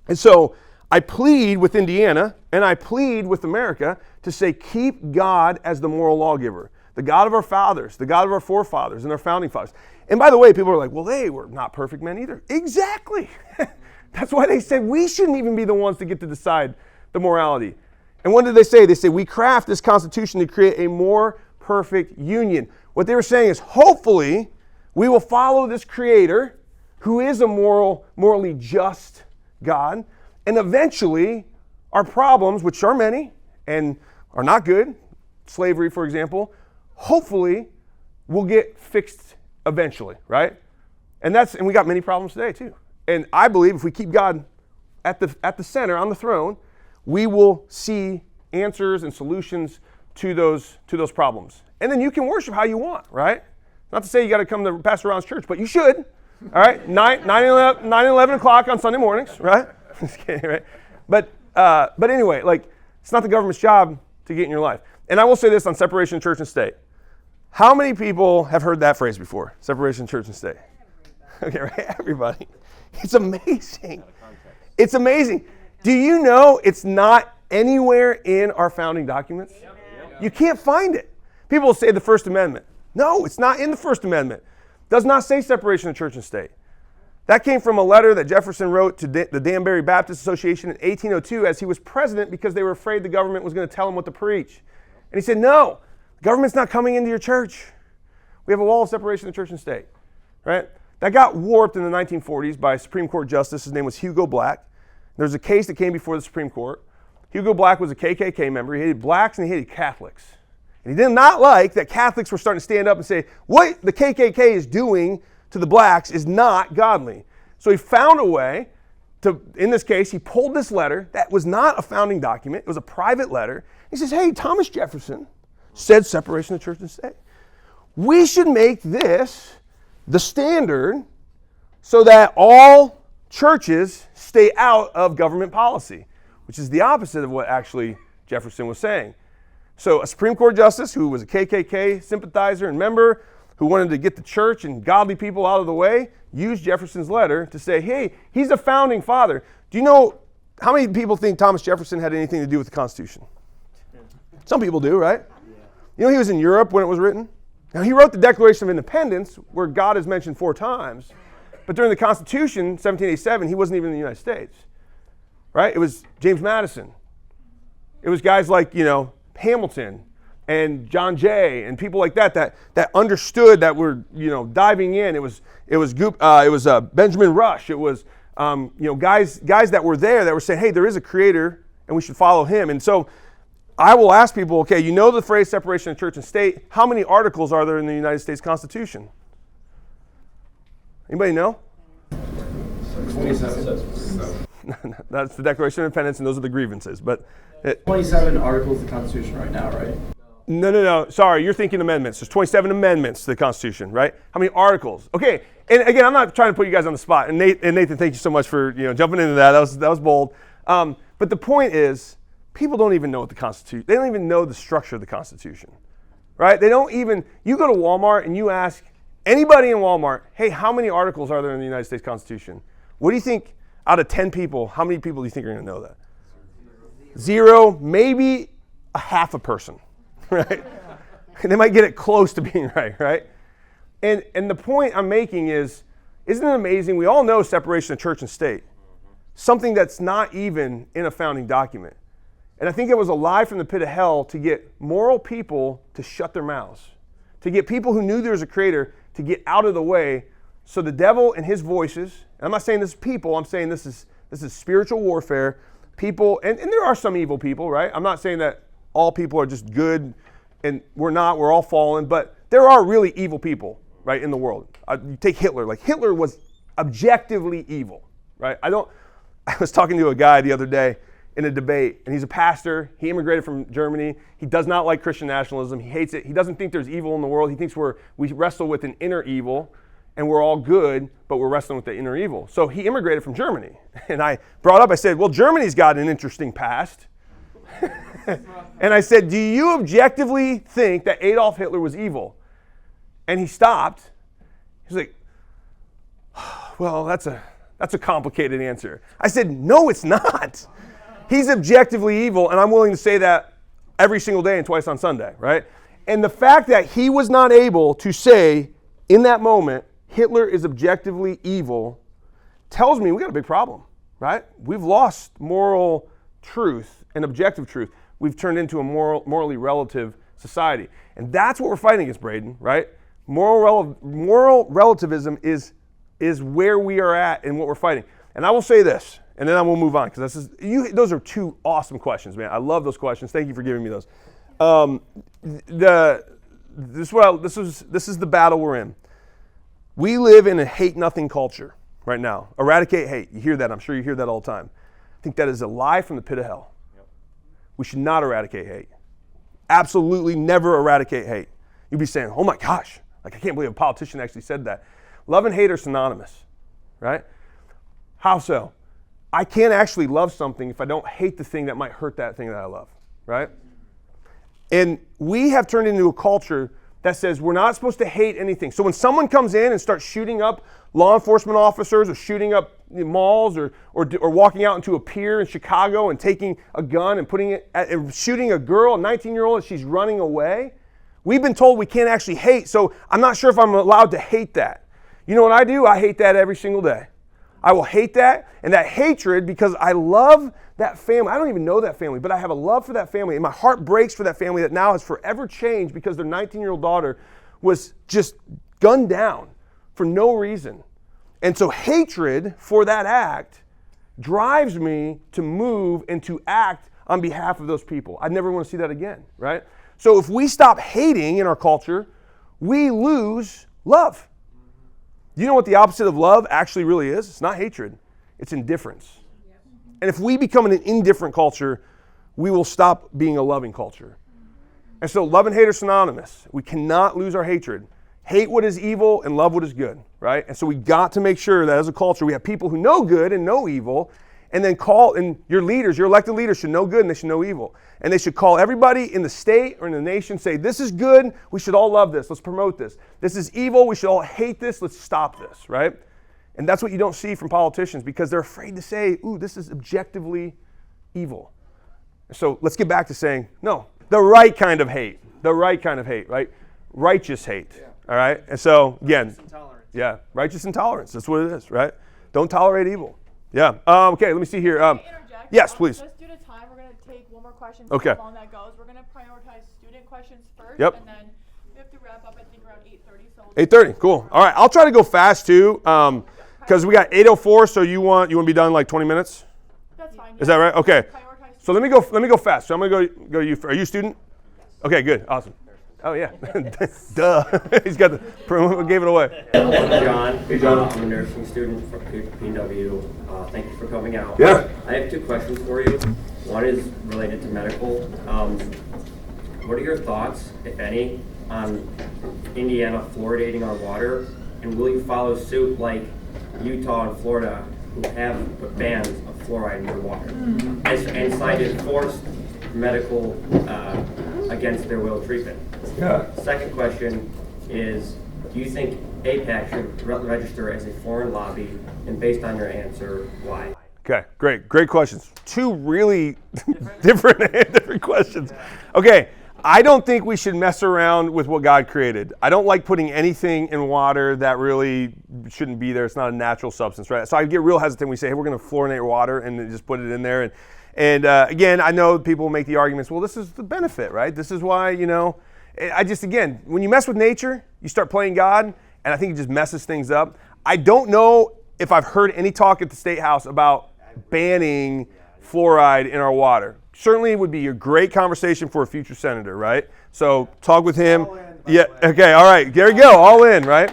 And so I plead with Indiana and I plead with America to say, keep God as the moral lawgiver, the God of our fathers, the God of our forefathers and our founding fathers. And by the way, people are like, well, they were not perfect men either. Exactly. That's why they said we shouldn't even be the ones to get to decide the morality. And what did they say? They say, we craft this Constitution to create a more perfect union. What they were saying is, hopefully, we will follow this Creator, who is a morally just God, and eventually, our problems, which are many and are not good, slavery, for example, hopefully will get fixed eventually, right? And we got many problems today too. And I believe if we keep God at the center, on the throne, we will see answers and solutions to those problems. And then you can worship how you want, right? Not to say you got to come to Pastor Ron's church, but you should. All right, 9 and 11 o'clock on Sunday mornings, right? Just kidding, right? But anyway, like, it's not the government's job to get in your life. And I will say this on separation of church and state. How many people have heard that phrase before? Separation of church and state. Okay, right? Everybody. It's amazing. It's amazing. Do you know it's not anywhere in our founding documents? You can't find it. People will say the First Amendment. No, it's not in the First Amendment. It does not say separation of church and state. That came from a letter that Jefferson wrote to the Danbury Baptist Association in 1802 as he was president because they were afraid the government was going to tell him what to preach. And he said, no, the government's not coming into your church. We have a wall of separation of church and state, right? That got warped in the 1940s by a Supreme Court justice. His name was Hugo Black. There's a case that came before the Supreme Court. Hugo Black was a KKK member. He hated blacks and he hated Catholics. And he did not like that Catholics were starting to stand up and say, what the KKK is doing to the blacks is not godly. So he found a way to, in this case, he pulled this letter that was not a founding document. It was a private letter. He says, hey, Thomas Jefferson said separation of church and state. We should make this the standard so that all churches stay out of government policy, which is the opposite of what actually Jefferson was saying. So a Supreme Court justice who was a KKK sympathizer and member who wanted to get the church and godly people out of the way used Jefferson's letter to say, hey, he's a founding father. Do you know how many people think Thomas Jefferson had anything to do with the Constitution? Some people do, right? You know he was in Europe when it was written? Now he wrote the Declaration of Independence where God is mentioned 4 times, but during the Constitution, 1787, he wasn't even in the United States, right? It was James Madison. It was guys like, Hamilton and John Jay and people like that understood that were, diving in. It was Benjamin Rush. It was, guys that were there that were saying, hey, there is a creator and we should follow him. And so I will ask people, okay, you know the phrase separation of church and state. How many articles are there in the United States Constitution? Anybody know? 27. That's the Declaration of Independence, and those are the grievances. But 27 articles of the Constitution right now, right? No. Sorry, you're thinking amendments. There's 27 amendments to the Constitution, right? How many articles? Okay, and again, I'm not trying to put you guys on the spot. And Nathan, thank you so much for jumping into that. That was bold. But the point is, people don't even know what the Constitution. They don't even know the structure of the Constitution, right? They don't even. You go to Walmart and you ask anybody in Walmart, hey, how many articles are there in the United States Constitution? What do you think? Out of 10 people, how many people do you think are going to know that? 0, maybe a half a person, right? And they might get it close to being right? And the point I'm making is, isn't it amazing? We all know separation of church and state, something that's not even in a founding document. And I think it was a lie from the pit of hell to get moral people to shut their mouths, to get people who knew there was a creator to get out of the way. So the devil and his voices, and I'm not saying this is people, I'm saying this is spiritual warfare. People, and there are some evil people, right? I'm not saying that all people are just good, and we're not, we're all fallen, but there are really evil people, right, in the world. You take Hitler, like Hitler was objectively evil, right? I was talking to a guy the other day in a debate, and he's a pastor. He immigrated from Germany. He does not like Christian nationalism. He hates it. He doesn't think there's evil in the world. He thinks we wrestle with an inner evil, and we're all good, but we're wrestling with the inner evil. So he immigrated from Germany. And I brought up, I said, well, Germany's got an interesting past. And I said, do you objectively think that Adolf Hitler was evil? And he stopped. He's like, well, that's a complicated answer. I said, no, it's not. He's objectively evil, and I'm willing to say that every single day and twice on Sunday, right? And the fact that he was not able to say in that moment, Hitler is objectively evil, tells me we got a big problem, right? We've lost moral truth and objective truth, we've turned into a morally relative society. And that's what we're fighting against, Braden, right? Moral relativism is where we are at and what we're fighting. And I will say this, and then I will move on, because those are two awesome questions, man. I love those questions. Thank you for giving me those. This is the battle we're in. We live in a hate-nothing culture right now. Eradicate hate. You hear that. I'm sure you hear that all the time. I think that is a lie from the pit of hell. We should not eradicate hate. Absolutely never eradicate hate. You'd be saying, oh my gosh, like I can't believe a politician actually said that. Love and hate are synonymous, right? How so? I can't actually love something if I don't hate the thing that might hurt that thing that I love, right? And we have turned into a culture that says we're not supposed to hate anything. So when someone comes in and starts shooting up law enforcement officers or shooting up malls or walking out into a pier in Chicago and taking a gun and putting it and shooting a girl, a 19-year-old, as she's running away, we've been told we can't actually hate. So I'm not sure if I'm allowed to hate that. You know what I do? I hate that every single day. I will hate that, and that hatred, because I love that family. I don't even know that family, but I have a love for that family, and my heart breaks for that family that now has forever changed because their 19-year-old daughter was just gunned down for no reason. And so hatred for that act drives me to move and to act on behalf of those people. I never want to see that again, right? So if we stop hating in our culture, we lose love. You know what the opposite of love actually really is? It's not hatred. It's indifference. And if we become an indifferent culture, we will stop being a loving culture. And so love and hate are synonymous. We cannot lose our hatred. Hate what is evil and love what is good, right? And so we got to make sure that as a culture, we have people who know good and know evil, and then and your leaders, your elected leaders should know good and they should know evil. And they should call everybody in the state or in the nation, say, this is good, we should all love this, let's promote this. This is evil, we should all hate this, let's stop this, right? And that's what you don't see from politicians because they're afraid to say, ooh, this is objectively evil. So let's get back to saying, no, the right kind of hate, right? Righteous hate, all right? And so, again, righteous intolerance, that's what it is, right? Don't tolerate evil. Yeah. Okay, let me see here. Yes, please. Just due to time, we're going to take one more question. Okay. How long that goes. We're going to prioritize student questions first. Yep. And then we have to wrap up, I think, around 8:30. So 8:30, cool. All right, I'll try to go fast too, because we got 8:04. So you want to be done in like 20 minutes? That's fine. Is that right? Okay. Prioritize So let me go fast. So I'm gonna go to you. Are you a student? Okay, good, awesome. Oh yeah, duh. He's got gave it away. I'm John. Hey, John. I'm a nursing student from PW. Thank you for coming out. Yeah. I have two questions for you. One is related to medical. What are your thoughts, if any, on Indiana fluoridating our water? And will you follow suit like Utah and Florida, who have bans of fluoride in their water, and cited forced medical against their will treatment? Yeah. Second question is, do you think APAC should register as a foreign lobby? And based on your answer, why? Okay, great questions. Two really different questions. Okay, I don't think we should mess around with what God created. I don't like putting anything in water that really shouldn't be there. It's not a natural substance, right? So I get real hesitant when we say, hey, we're going to fluorinate water and then just put it in there. And again, I know people make the arguments, well, this is the benefit, right? This is why, again, when you mess with nature, you start playing God, and I think it just messes things up. I don't know if I've heard any talk at the State House about banning fluoride in our water. Certainly it would be a great conversation for a future senator, right? So talk with him. Yeah, okay, all right, there you go, all in, right?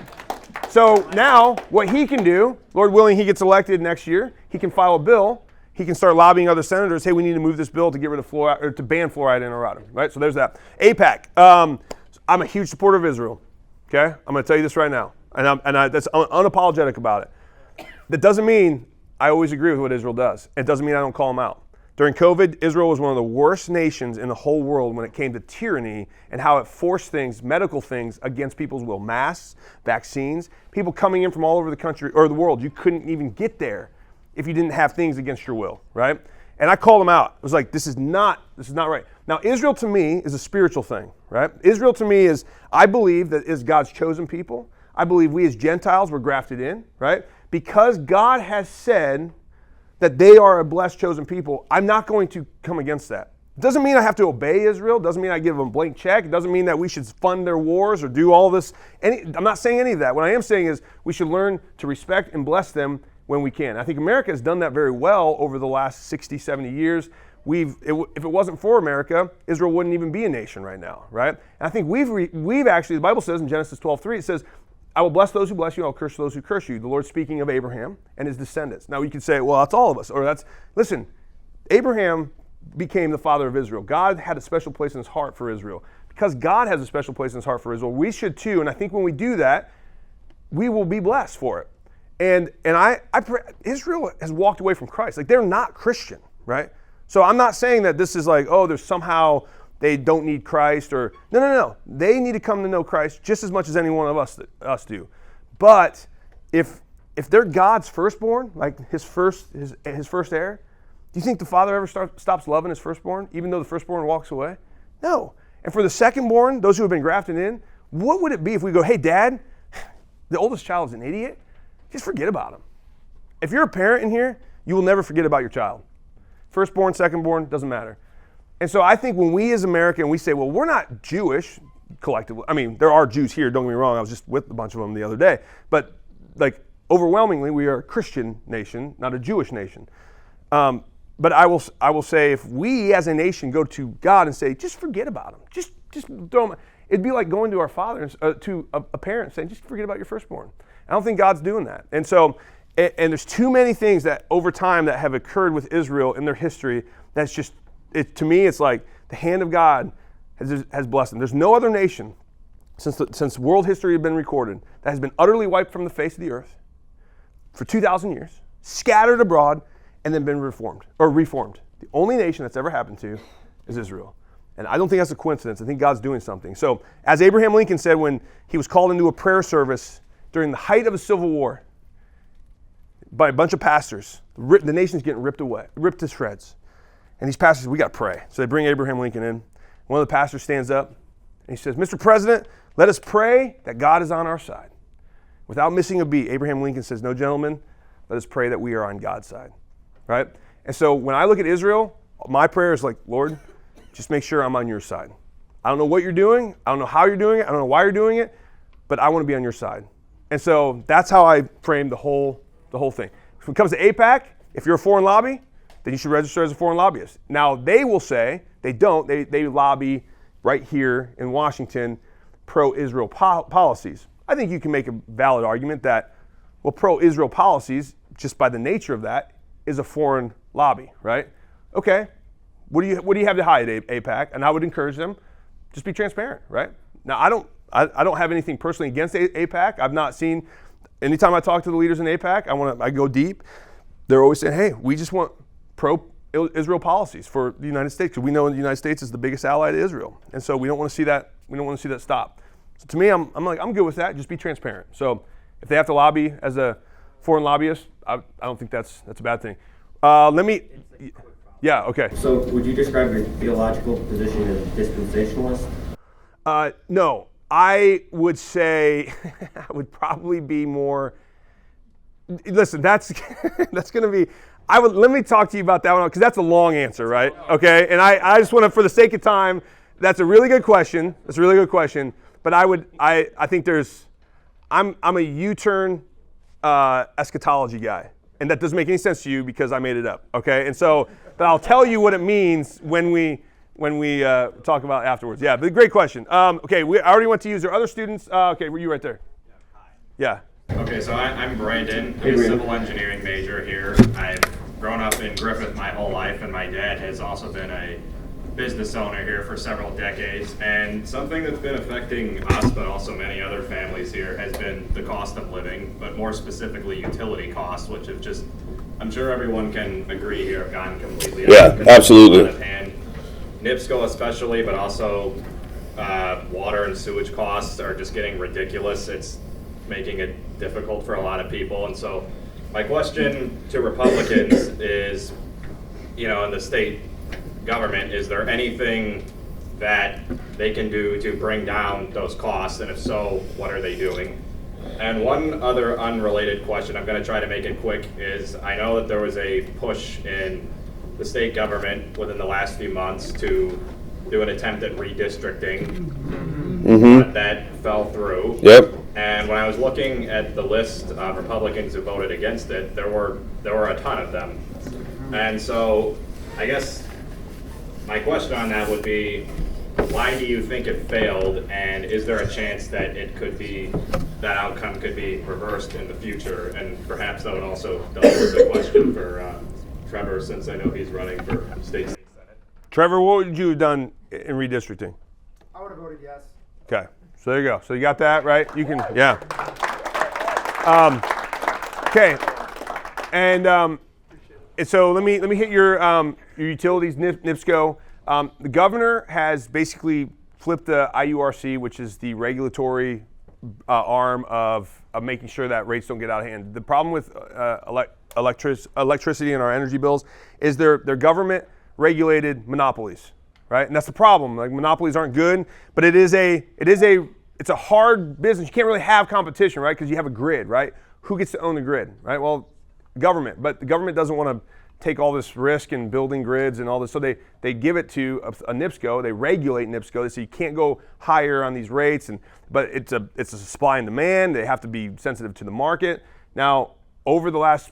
So now what he can do, Lord willing, he gets elected next year, he can file a bill. He can start lobbying other senators, hey, we need to move this bill to get rid of fluoride, or to ban fluoride in our water, right? So there's that. APAC, I'm a huge supporter of Israel, okay? I'm gonna tell you this right now, and I'm unapologetic about it. That doesn't mean I always agree with what Israel does. It doesn't mean I don't call them out. During COVID, Israel was one of the worst nations in the whole world when it came to tyranny and how it forced things, medical things, against people's will. Masks, vaccines, people coming in from all over the country, or the world, you couldn't even get there if you didn't have things against your will, right? And I called them out. It was like, this is not right. Now, Israel to me is a spiritual thing, right? Israel to me is, I believe that is God's chosen people. I believe we as Gentiles were grafted in, right? Because God has said that they are a blessed, chosen people, I'm not going to come against that. It doesn't mean I have to obey Israel. It doesn't mean I give them a blank check. It doesn't mean that we should fund their wars or do all this. I'm not saying any of that. What I am saying is we should learn to respect and bless them when we can. I think America has done that very well over the last 60, 70 years. If it wasn't for America, Israel wouldn't even be a nation right now, right? And I think we've actually, the Bible says in Genesis 12:3, it says, I will bless those who bless you, and I'll curse those who curse you. The Lord speaking of Abraham and his descendants. Now you can say, well, that's all of us. Listen, Abraham became the father of Israel. God had a special place in his heart for Israel. Because God has a special place in his heart for Israel, we should too. And I think when we do that, we will be blessed for it. And Israel has walked away from Christ. Like, they're not Christian, right? So I'm not saying that this is like, oh, there's somehow they don't need Christ or no. They need to come to know Christ just as much as any one of us do. But if they're God's firstborn, like his first heir, do you think the father ever stops loving his firstborn, even though the firstborn walks away? No. And for the secondborn, those who have been grafted in, what would it be if we go, hey, Dad, the oldest child is an idiot? Just forget about him. If you're a parent in here, you will never forget about your child. Firstborn, secondborn, doesn't matter. And so I think when we as American, we say, well, we're not Jewish collectively. I mean, there are Jews here, don't get me wrong. I was just with a bunch of them the other day. But like overwhelmingly, we are a Christian nation, not a Jewish nation. But I will say, if we as a nation go to God and say, just forget about him, just throw him, it'd be like going to our father, to a parent saying, just forget about your firstborn. I don't think God's doing that. And so, and there's too many things that over time that have occurred with Israel in their history that's just, to me, it's like the hand of God has blessed them. There's no other nation since world history had been recorded that has been utterly wiped from the face of the earth for 2,000 years, scattered abroad, and then been reformed. The only nation that's ever happened to is Israel. And I don't think that's a coincidence. I think God's doing something. So as Abraham Lincoln said when he was called into a prayer service during the height of the Civil War by a bunch of pastors, the nation's getting ripped to shreds. And these pastors said, we got to pray. So they bring Abraham Lincoln in. One of the pastors stands up and he says, Mr. President, let us pray that God is on our side. Without missing a beat, Abraham Lincoln says, no, gentlemen, let us pray that we are on God's side. Right? And so when I look at Israel, my prayer is like, Lord, just make sure I'm on your side. I don't know what you're doing. I don't know how you're doing it. I don't know why you're doing it, but I want to be on your side. And so that's how I frame the whole thing. When it comes to AIPAC, if you're a foreign lobby, then you should register as a foreign lobbyist. Now, they will say, they don't, they lobby right here in Washington pro-Israel policies. I think you can make a valid argument that, well, pro-Israel policies, just by the nature of that, is a foreign lobby, right? Okay, what do you have to hide, AIPAC? And I would encourage them, just be transparent, right? Now, I don't have anything personally against AIPAC. I've not seen, anytime I talk to the leaders in AIPAC, I go deep. They're always saying, hey, we just want pro-Israel policies for the United States, because we know the United States is the biggest ally to Israel. And so we don't want to see that, stop. So to me, I'm good with that, just be transparent. So if they have to lobby as a foreign lobbyist, I don't think that's a bad thing. Yeah, okay. So would you describe your theological position as dispensationalist? No, I would say I would probably be more, listen, that's going to be, let me talk to you about that one, because that's a long answer, right? Okay, and I just want to, for the sake of time, that's a really good question. But I think I'm a U-turn eschatology guy. And that doesn't make any sense to you because I made it up, okay? And so, but I'll tell you what it means when we talk about it afterwards. Yeah, but great question. Okay, I already went to you. Is there other students? Okay, were you right there? Yeah. Okay, so I'm Brandon. I'm a civil engineering major here. I've grown up in Griffith my whole life, and my dad has also been a business owner here for several decades. And something that's been affecting us, but also many other families here, has been the cost of living, but more specifically utility costs, which have just, I'm sure everyone can agree here, have gone completely out of hand. NIPSCO especially, but also water and sewage costs are just getting ridiculous. It's making it difficult for a lot of people. And so my question to Republicans is, in the state government, is there anything that they can do to bring down those costs? And if so, what are they doing? And one other unrelated question, I'm going to try to make it quick, is I know that there was a push in the state government within the last few months to do an attempt at redistricting, but that fell through. Yep. And when I was looking at the list of Republicans who voted against it, there were a ton of them. And so I guess my question on that would be, why do you think it failed, and is there a chance that that outcome could be reversed in the future? And perhaps that would also pose a question for Trevor, since I know he's running for state senate. Trevor, what would you have done in redistricting? I would have voted yes. Okay, so there you go. So you got that, right? You can, yeah. Okay, and so let me hit your utilities, NIPSCO. The governor has basically flipped the IURC, which is the regulatory arm of making sure that rates don't get out of hand. The problem with electricity and our energy bills is they're government regulated monopolies, right? And that's the problem. Like, monopolies aren't good, but it's a hard business. You can't really have competition, right? Because you have a grid, right? Who gets to own the grid, right? Well, government, but the government doesn't want to take all this risk in building grids and all this, so they give it to a NIPSCO. They regulate NIPSCO. They say you can't go higher on these rates, but it's a supply and demand. They have to be sensitive to the market. Now, over the last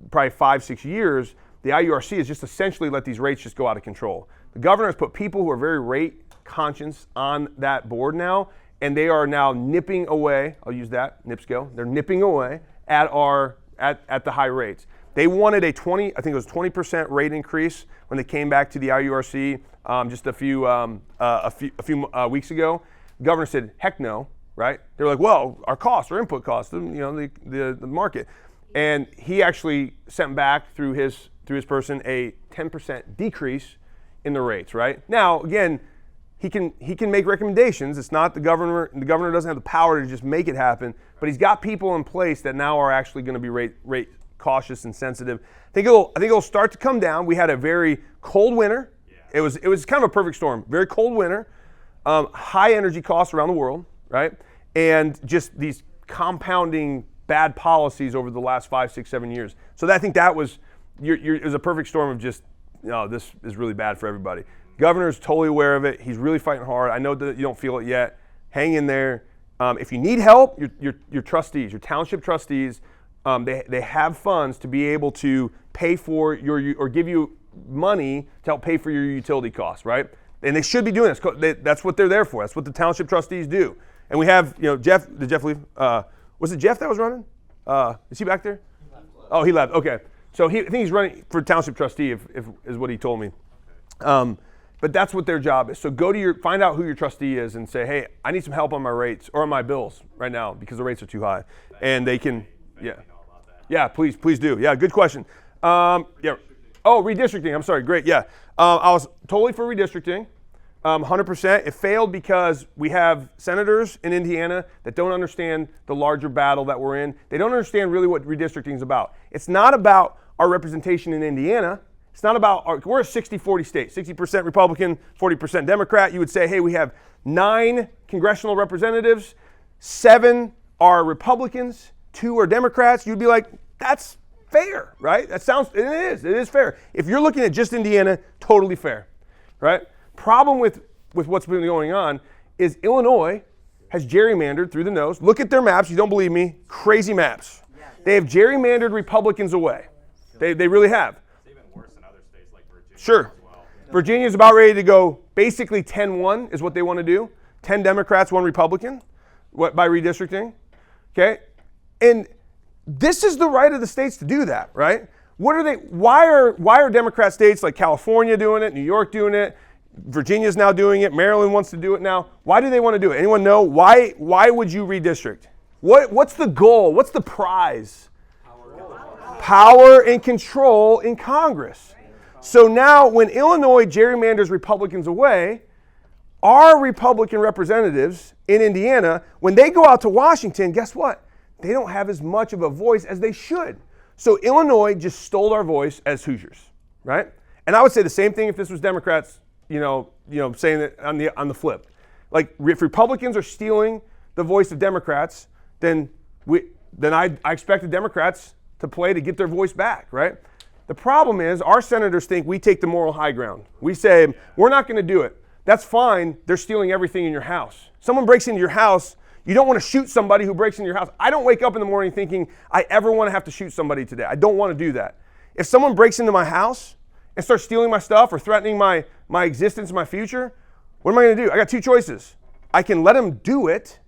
probably 5-6 years, the IURC has just essentially let these rates just go out of control. The governor has put people who are very rate conscious on that board now, and they are now nipping away. I'll use that, NIPSCO. They're nipping away at the high rates. They wanted I think it was 20% rate increase when they came back to the IURC just a few weeks ago. The governor said, heck no, right? They were like, well, our costs, our input costs, the market. And he actually sent back through his person a 10% decrease in the rates, right? Now, again, he can make recommendations. It's not the governor. The governor doesn't have the power to just make it happen, but he's got people in place that now are actually going to be rate cautious and sensitive. I think it'll start to come down. We had a very cold winter. Yeah. It was kind of a perfect storm. Very cold winter, high energy costs around the world, right? And just these compounding bad policies over the last 5, 6, 7 years. So I think that was it was a perfect storm of just, this is really bad for everybody. Governor's totally aware of it. He's really fighting hard. I know that you don't feel it yet. Hang in there. If you need help, your trustees, your township trustees, they have funds to be able to pay for or give you money to help pay for your utility costs, right? And they should be doing this. That's what they're there for. That's what the township trustees do. And we have, Jeff. Did Jeff leave? Was it Jeff that was running? Is he back there? Oh, he left. Okay. So I think he's running for township trustee, if is what he told me. But that's what their job is. So find out who your trustee is and say, hey, I need some help on my rates or on my bills right now because the rates are too high. And they can, yeah. Yeah, please do. Yeah, good question. Yeah. Oh, redistricting. I'm sorry. Great. Yeah. I was totally for redistricting. 100%. It failed because we have senators in Indiana that don't understand the larger battle that we're in. They don't understand really what redistricting is about. It's not about our representation in Indiana. It's not about we're a 60-40 state, 60% Republican, 40% Democrat. You would say, hey, we have 9 congressional representatives, 7 are Republicans, 2 are Democrats. You'd be like, that's fair, right? It is fair. If you're looking at just Indiana, totally fair, right? Problem with what's been going on is Illinois has gerrymandered through the nose. Look at their maps. You don't believe me? Crazy maps. They have gerrymandered Republicans away. They really have. It's even worse in other states like Virginia. Sure. As well. Virginia's about ready to go. Basically 10-1 is what they want to do. 10 Democrats, 1 Republican by redistricting. Okay? And this is the right of the states to do that, right? Why are Democrat states like California doing it, New York doing it, Virginia's now doing it, Maryland wants to do it now? Why do they want to do it? Anyone know? Why would you redistrict? What's the goal? What's the prize? Power and control in Congress. So now when Illinois gerrymanders Republicans away, our Republican representatives in Indiana, when they go out to Washington, guess what? They don't have as much of a voice as they should. So Illinois just stole our voice as Hoosiers, right? And I would say the same thing if this was Democrats, saying it on the flip. Like, if Republicans are stealing the voice of Democrats, then then I expect the Democrats to play to get their voice back, right? The problem is our senators think we take the moral high ground. We say, we're not going to do it. That's fine. They're stealing everything in your house. Someone breaks into your house. You don't want to shoot somebody who breaks into your house. I don't wake up in the morning thinking I ever want to have to shoot somebody today. I don't want to do that. If someone breaks into my house and starts stealing my stuff or threatening my existence, my future, what am I going to do? I got two choices. I can let them do it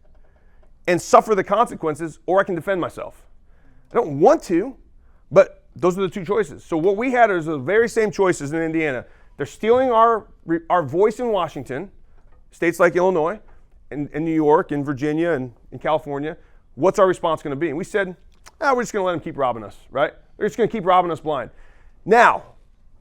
and suffer the consequences, or I can defend myself. I don't want to, but those are the two choices. So what we had is the very same choices in Indiana. They're stealing our voice in Washington, states like Illinois, and New York, and Virginia, and in California. What's our response going to be? And we said, we're just going to let them keep robbing us, right? They're just going to keep robbing us blind. Now,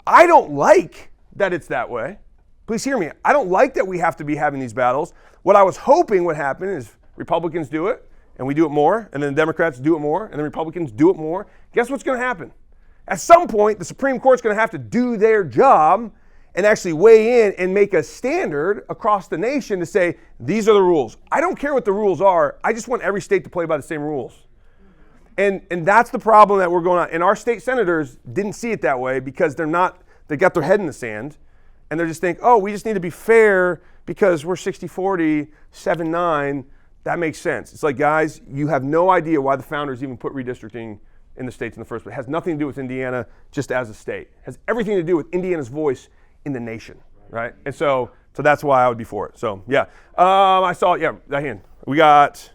I don't like that it's that way. Please hear me. I don't like that we have to be having these battles. What I was hoping would happen is Republicans do it, and we do it more, and then the Democrats do it more, and then Republicans do it more. Guess what's going to happen? At some point, the Supreme Court's going to have to do their job and actually weigh in and make a standard across the nation to say, these are the rules. I don't care what the rules are. I just want every state to play by the same rules. And that's the problem that we're going on. And our state senators didn't see it that way because they got their head in the sand, and they're just thinking, we just need to be fair because we're 60-40, 7-9. That makes sense. It's like, guys, you have no idea why the founders even put redistricting in the states in the first place. It has nothing to do with Indiana just as a state. It has everything to do with Indiana's voice in the nation, right? And so that's why I would be for it. So, yeah. I saw, that hand. We got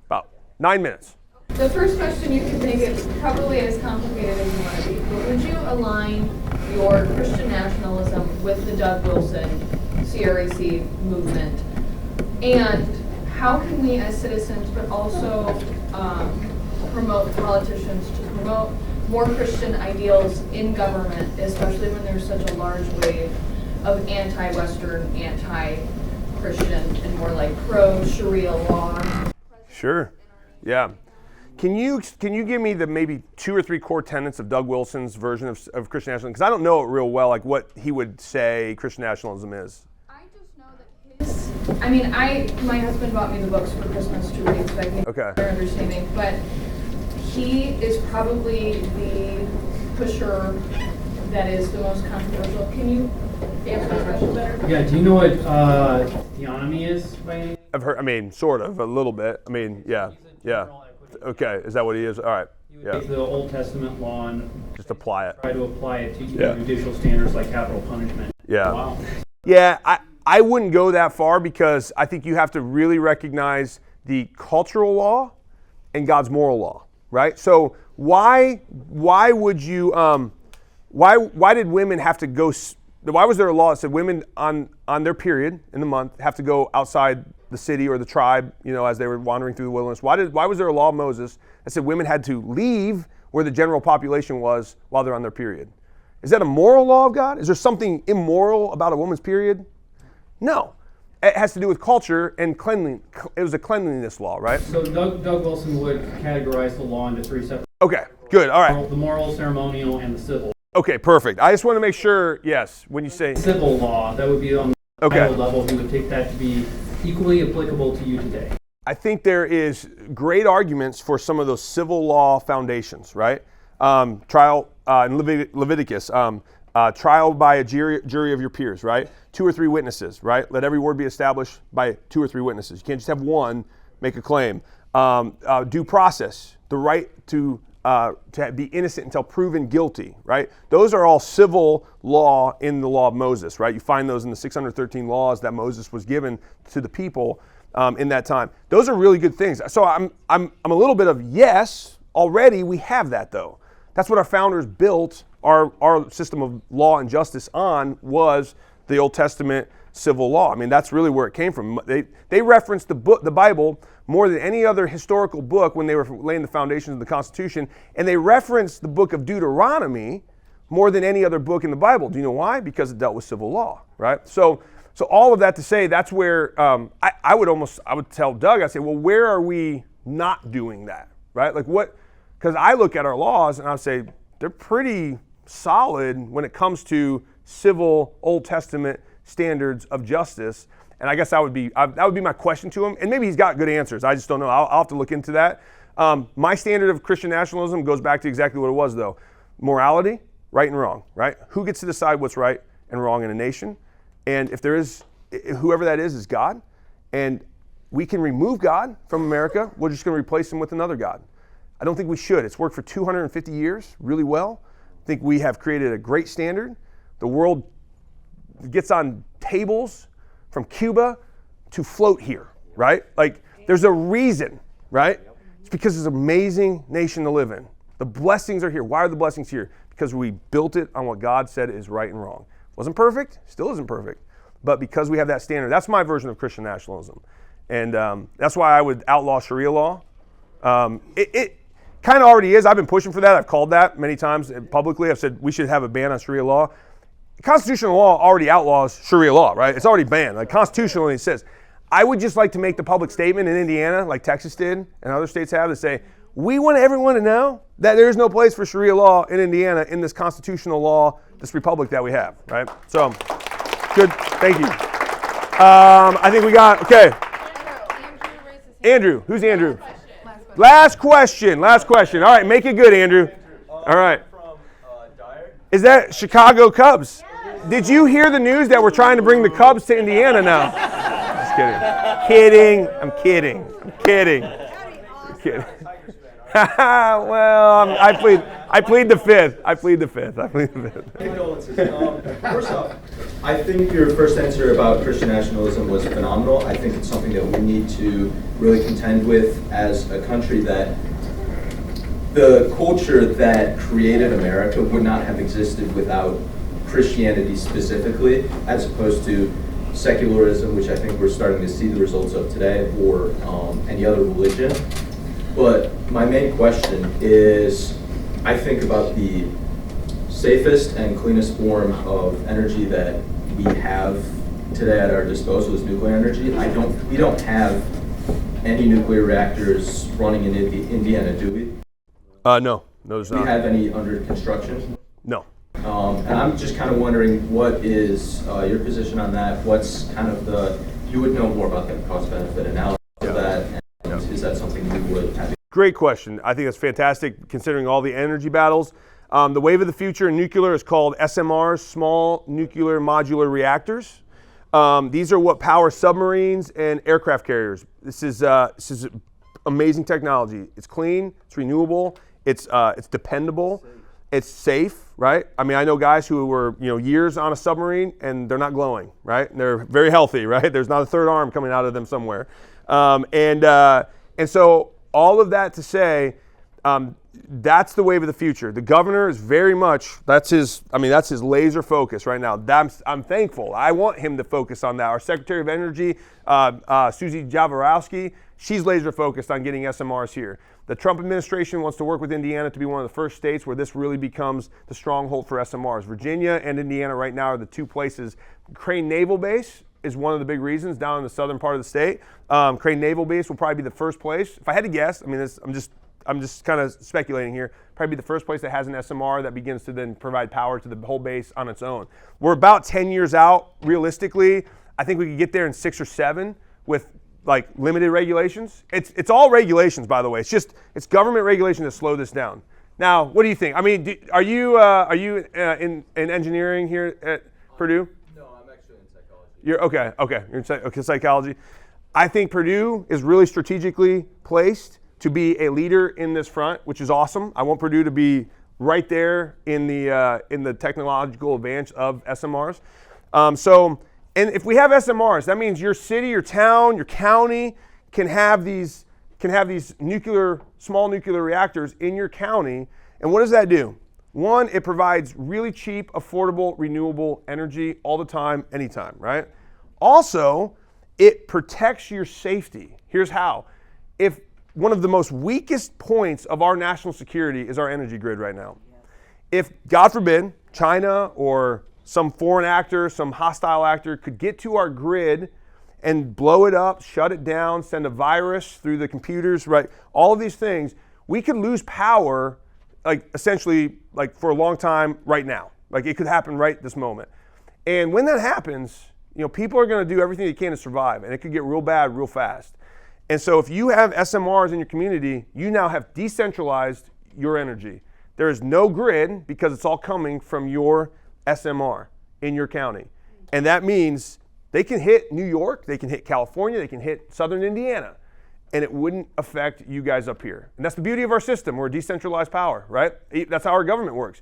about 9 minutes. The first question, you can make it probably as complicated as you want to be, but would you align your Christian nationalism with the Doug Wilson CRAC movement? And how can we as citizens, but also promote politicians to promote more Christian ideals in government, especially when there's such a large wave of anti-Western, anti-Christian, and more like pro-Sharia law? Sure. Yeah. Can you give me the maybe 2 or 3 core tenets of Doug Wilson's version of Christian nationalism? Because I don't know it real well, like what he would say Christian nationalism is. I just know that my husband bought me the books for Christmas to read, so I can get a better understanding. But he is probably the pusher that is the most controversial. Can you answer the question better? Yeah, do you know what theonomy is by any? I've heard, sort of, a little bit. Yeah. Okay, is that what he is? All right. You would take the Old Testament law and just apply it. Try to apply it to judicial standards like capital punishment. Yeah. Wow. Yeah, I wouldn't go that far because I think you have to really recognize the cultural law and God's moral law, right? So why would you why did women have to go? Why was there a law that said women on their period in the month have to go outside the city or the tribe, as they were wandering through the wilderness? Why was there a law of Moses that said women had to leave where the general population was while they're on their period? Is that a moral law of God? Is there something immoral about a woman's period? No. It has to do with culture and cleanliness. It was a cleanliness law, right? So Doug Wilson would categorize the law into 3 separate. Okay, good, all right. The moral, ceremonial, and the civil. Okay, perfect. I just want to make sure, yes, when you say civil law, that would be on the higher level. He would take that to be equally applicable to you today. I think there is great arguments for some of those civil law foundations, right? Trial in Leviticus, trial by a jury of your peers, right? 2 or 3 witnesses, right? Let every word be established by 2 or 3 witnesses. You can't just have one make a claim. Due process, the right to be innocent until proven guilty, right? Those are all civil law in the law of Moses, right? You find those in the 613 laws that Moses was given to the people in that time. Those are really good things. So I'm a little bit of yes, already we have that though. That's what our founders built our system of law and justice on, was the Old Testament civil law. That's really where it came from. They referenced the Bible more than any other historical book when they were laying the foundations of the Constitution, and they referenced the book of Deuteronomy more than any other book in the Bible. Do you know why? Because it dealt with civil law, right? So all of that to say, that's where I would tell Doug, I'd say, well, where are we not doing that, right? Like what? Because I look at our laws and I would say they're pretty solid when it comes to civil Old Testament standards of justice. And I guess that would be my question to him. And maybe he's got good answers. I just don't know. I'll have to look into that. My standard of Christian nationalism goes back to exactly what it was, though. Morality, right and wrong, right? Who gets to decide what's right and wrong in a nation? And if there is, whoever that is God. And we can remove God from America. We're just going to replace him with another God. I don't think we should. It's worked for 250 years really well. I think we have created a great standard. The world gets on tables from Cuba to float here, right? Like, there's a reason, right? It's because it's an amazing nation to live in. The blessings are here. Why are the blessings here? Because we built it on what God said is right and wrong. Wasn't perfect, still isn't perfect. But because we have that standard, that's my version of Christian nationalism. And that's why I would outlaw Sharia law. It kind of already is. I've been pushing for that. I've called that many times publicly. I've said we should have a ban on Sharia law. Constitutional law already outlaws Sharia law, right? It's already banned. Like, constitutionally it says. I would just like to make the public statement in Indiana, like Texas did and other states have, to say, we want everyone to know that there is no place for Sharia law in Indiana in this constitutional law, this republic that we have, right? So, good. Thank you. I think we got, okay. Andrew. Who's Andrew? Last question. All right, make it good, Andrew. All right. Is that Chicago Cubs? Did you hear the news that we're trying to bring the Cubs to Indiana now? Just kidding. I'm kidding. Well, I plead the fifth. Condolences. First off, I think your first answer about Christian nationalism was phenomenal. I think it's something that we need to really contend with as a country, that the culture that created America would not have existed without Christianity specifically, as opposed to secularism, which I think we're starting to see the results of today, or any other religion. But my main question is, I think about the safest and cleanest form of energy that we have today at our disposal is nuclear energy. We don't have any nuclear reactors running in Indiana, do we? No, there's not. Do we have any under construction? No. And I'm just kind of wondering, what is your position on that? What's kind of you would know more about the cost-benefit analysis of that, and is that something you would have? Great question. I think that's fantastic, considering all the energy battles. The wave of the future in nuclear is called SMRs, small nuclear modular reactors. These are what power submarines and aircraft carriers. This is amazing technology. It's clean, it's renewable, it's dependable, it's safe, right? I mean, I know guys who were years on a submarine and they're not glowing, right? And they're very healthy, right? There's not a third arm coming out of them somewhere, and so all of that to say, that's the wave of the future. The governor is very much, that's his laser focus right now. I'm thankful. I want him to focus on that. Our Secretary of Energy, Susie Jaworowski, she's laser focused on getting SMRs here. The Trump administration wants to work with Indiana to be one of the first states where this really becomes the stronghold for SMRs. Virginia and Indiana right now are the two places. Crane Naval Base is one of the big reasons down in the southern part of the state. Crane Naval Base will probably be the first place. If I had to guess, I mean, I'm just kind of speculating here, probably be the first place that has an SMR that begins to then provide power to the whole base on its own. We're about 10 years out, realistically. I think we could get there in 6 or 7 with like limited regulations. It's all regulations, by the way. It's government regulation to slow this down. Now, what do you think? I mean, are you in engineering here at Purdue? No, I'm actually in psychology. You're okay. You're in psychology. I think Purdue is really strategically placed to be a leader in this front, which is awesome. I want Purdue to be right there in the technological advance of SMRs. And if we have SMRs, that means your city, your town, your county can have these small nuclear reactors in your county. And what does that do? One, it provides really cheap, affordable, renewable energy all the time, anytime, right? Also, it protects your safety. Here's how. If one of the most weakest points of our national security is our energy grid right now. If, God forbid, China or some foreign actor, some hostile actor could get to our grid and blow it up, shut it down, send a virus through the computers, right? All of these things, we could lose power, like essentially, like for a long time right now. Like it could happen right this moment. And when that happens, people are going to do everything they can to survive, and it could get real bad real fast. And so if you have SMRs in your community, you now have decentralized your energy. There is no grid because it's all coming from your SMR in your county. And that means they can hit New York, they can hit California, they can hit southern Indiana, and it wouldn't affect you guys up here. And that's the beauty of our system. We're a decentralized power, right? That's how our government works.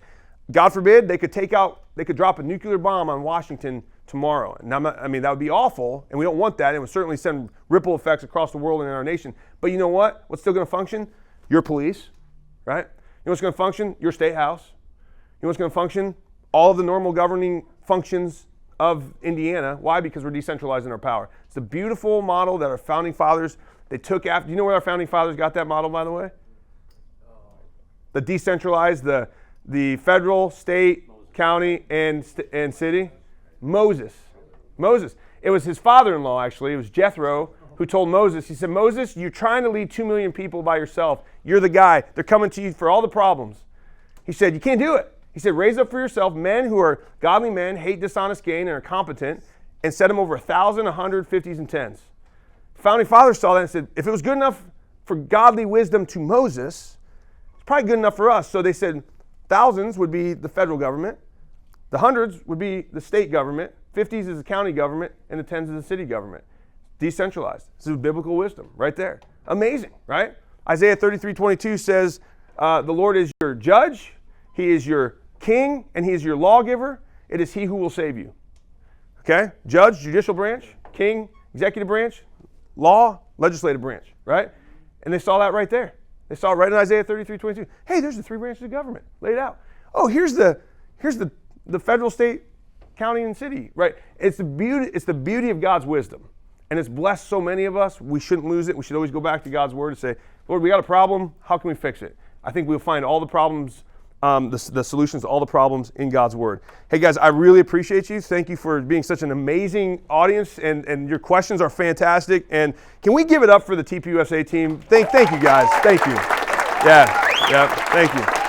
God forbid they could drop a nuclear bomb on Washington tomorrow. And that would be awful, and we don't want that. And it would certainly send ripple effects across the world and in our nation. But you know what? What's still going to function? Your police, right? You know what's going to function? Your state house. You know what's going to function? All of the normal governing functions of Indiana. Why? Because we're decentralizing our power. It's a beautiful model that our founding fathers, they took after. Do you know where our founding fathers got that model, by the way? The decentralized, the federal, state, county, and city? Moses. It was his father-in-law, actually. It was Jethro who told Moses, he said, Moses, you're trying to lead 2 million people by yourself. You're the guy. They're coming to you for all the problems. He said, you can't do it. He said, raise up for yourself men who are godly men, hate dishonest gain, and are competent, and set them over 1,000, 100, 50s, and 10s. Founding fathers saw that and said, if it was good enough for godly wisdom to Moses, it's probably good enough for us. So they said thousands would be the federal government, the hundreds would be the state government, 50s is the county government, and the 10s is the city government. Decentralized. This is biblical wisdom right there. Amazing, right? Isaiah 33:22 says, the Lord is your judge, he is your king, and he is your lawgiver. It is he who will save you. Okay? Judge, judicial branch, king, executive branch, law, legislative branch, right? And they saw that right there. They saw it right in Isaiah 33:22. Hey, there's the 3 branches of government laid out. Oh, here's the federal, state, county, and city, right? It's the beauty of God's wisdom. And it's blessed so many of us. We shouldn't lose it. We should always go back to God's word and say, Lord, we got a problem. How can we fix it? I think we'll find all the problems, the solutions to all the problems in God's word. Hey guys, I really appreciate you. Thank you for being such an amazing audience, and your questions are fantastic. And can we give it up for the TPUSA team? Thank you guys. Thank you. Yeah, thank you.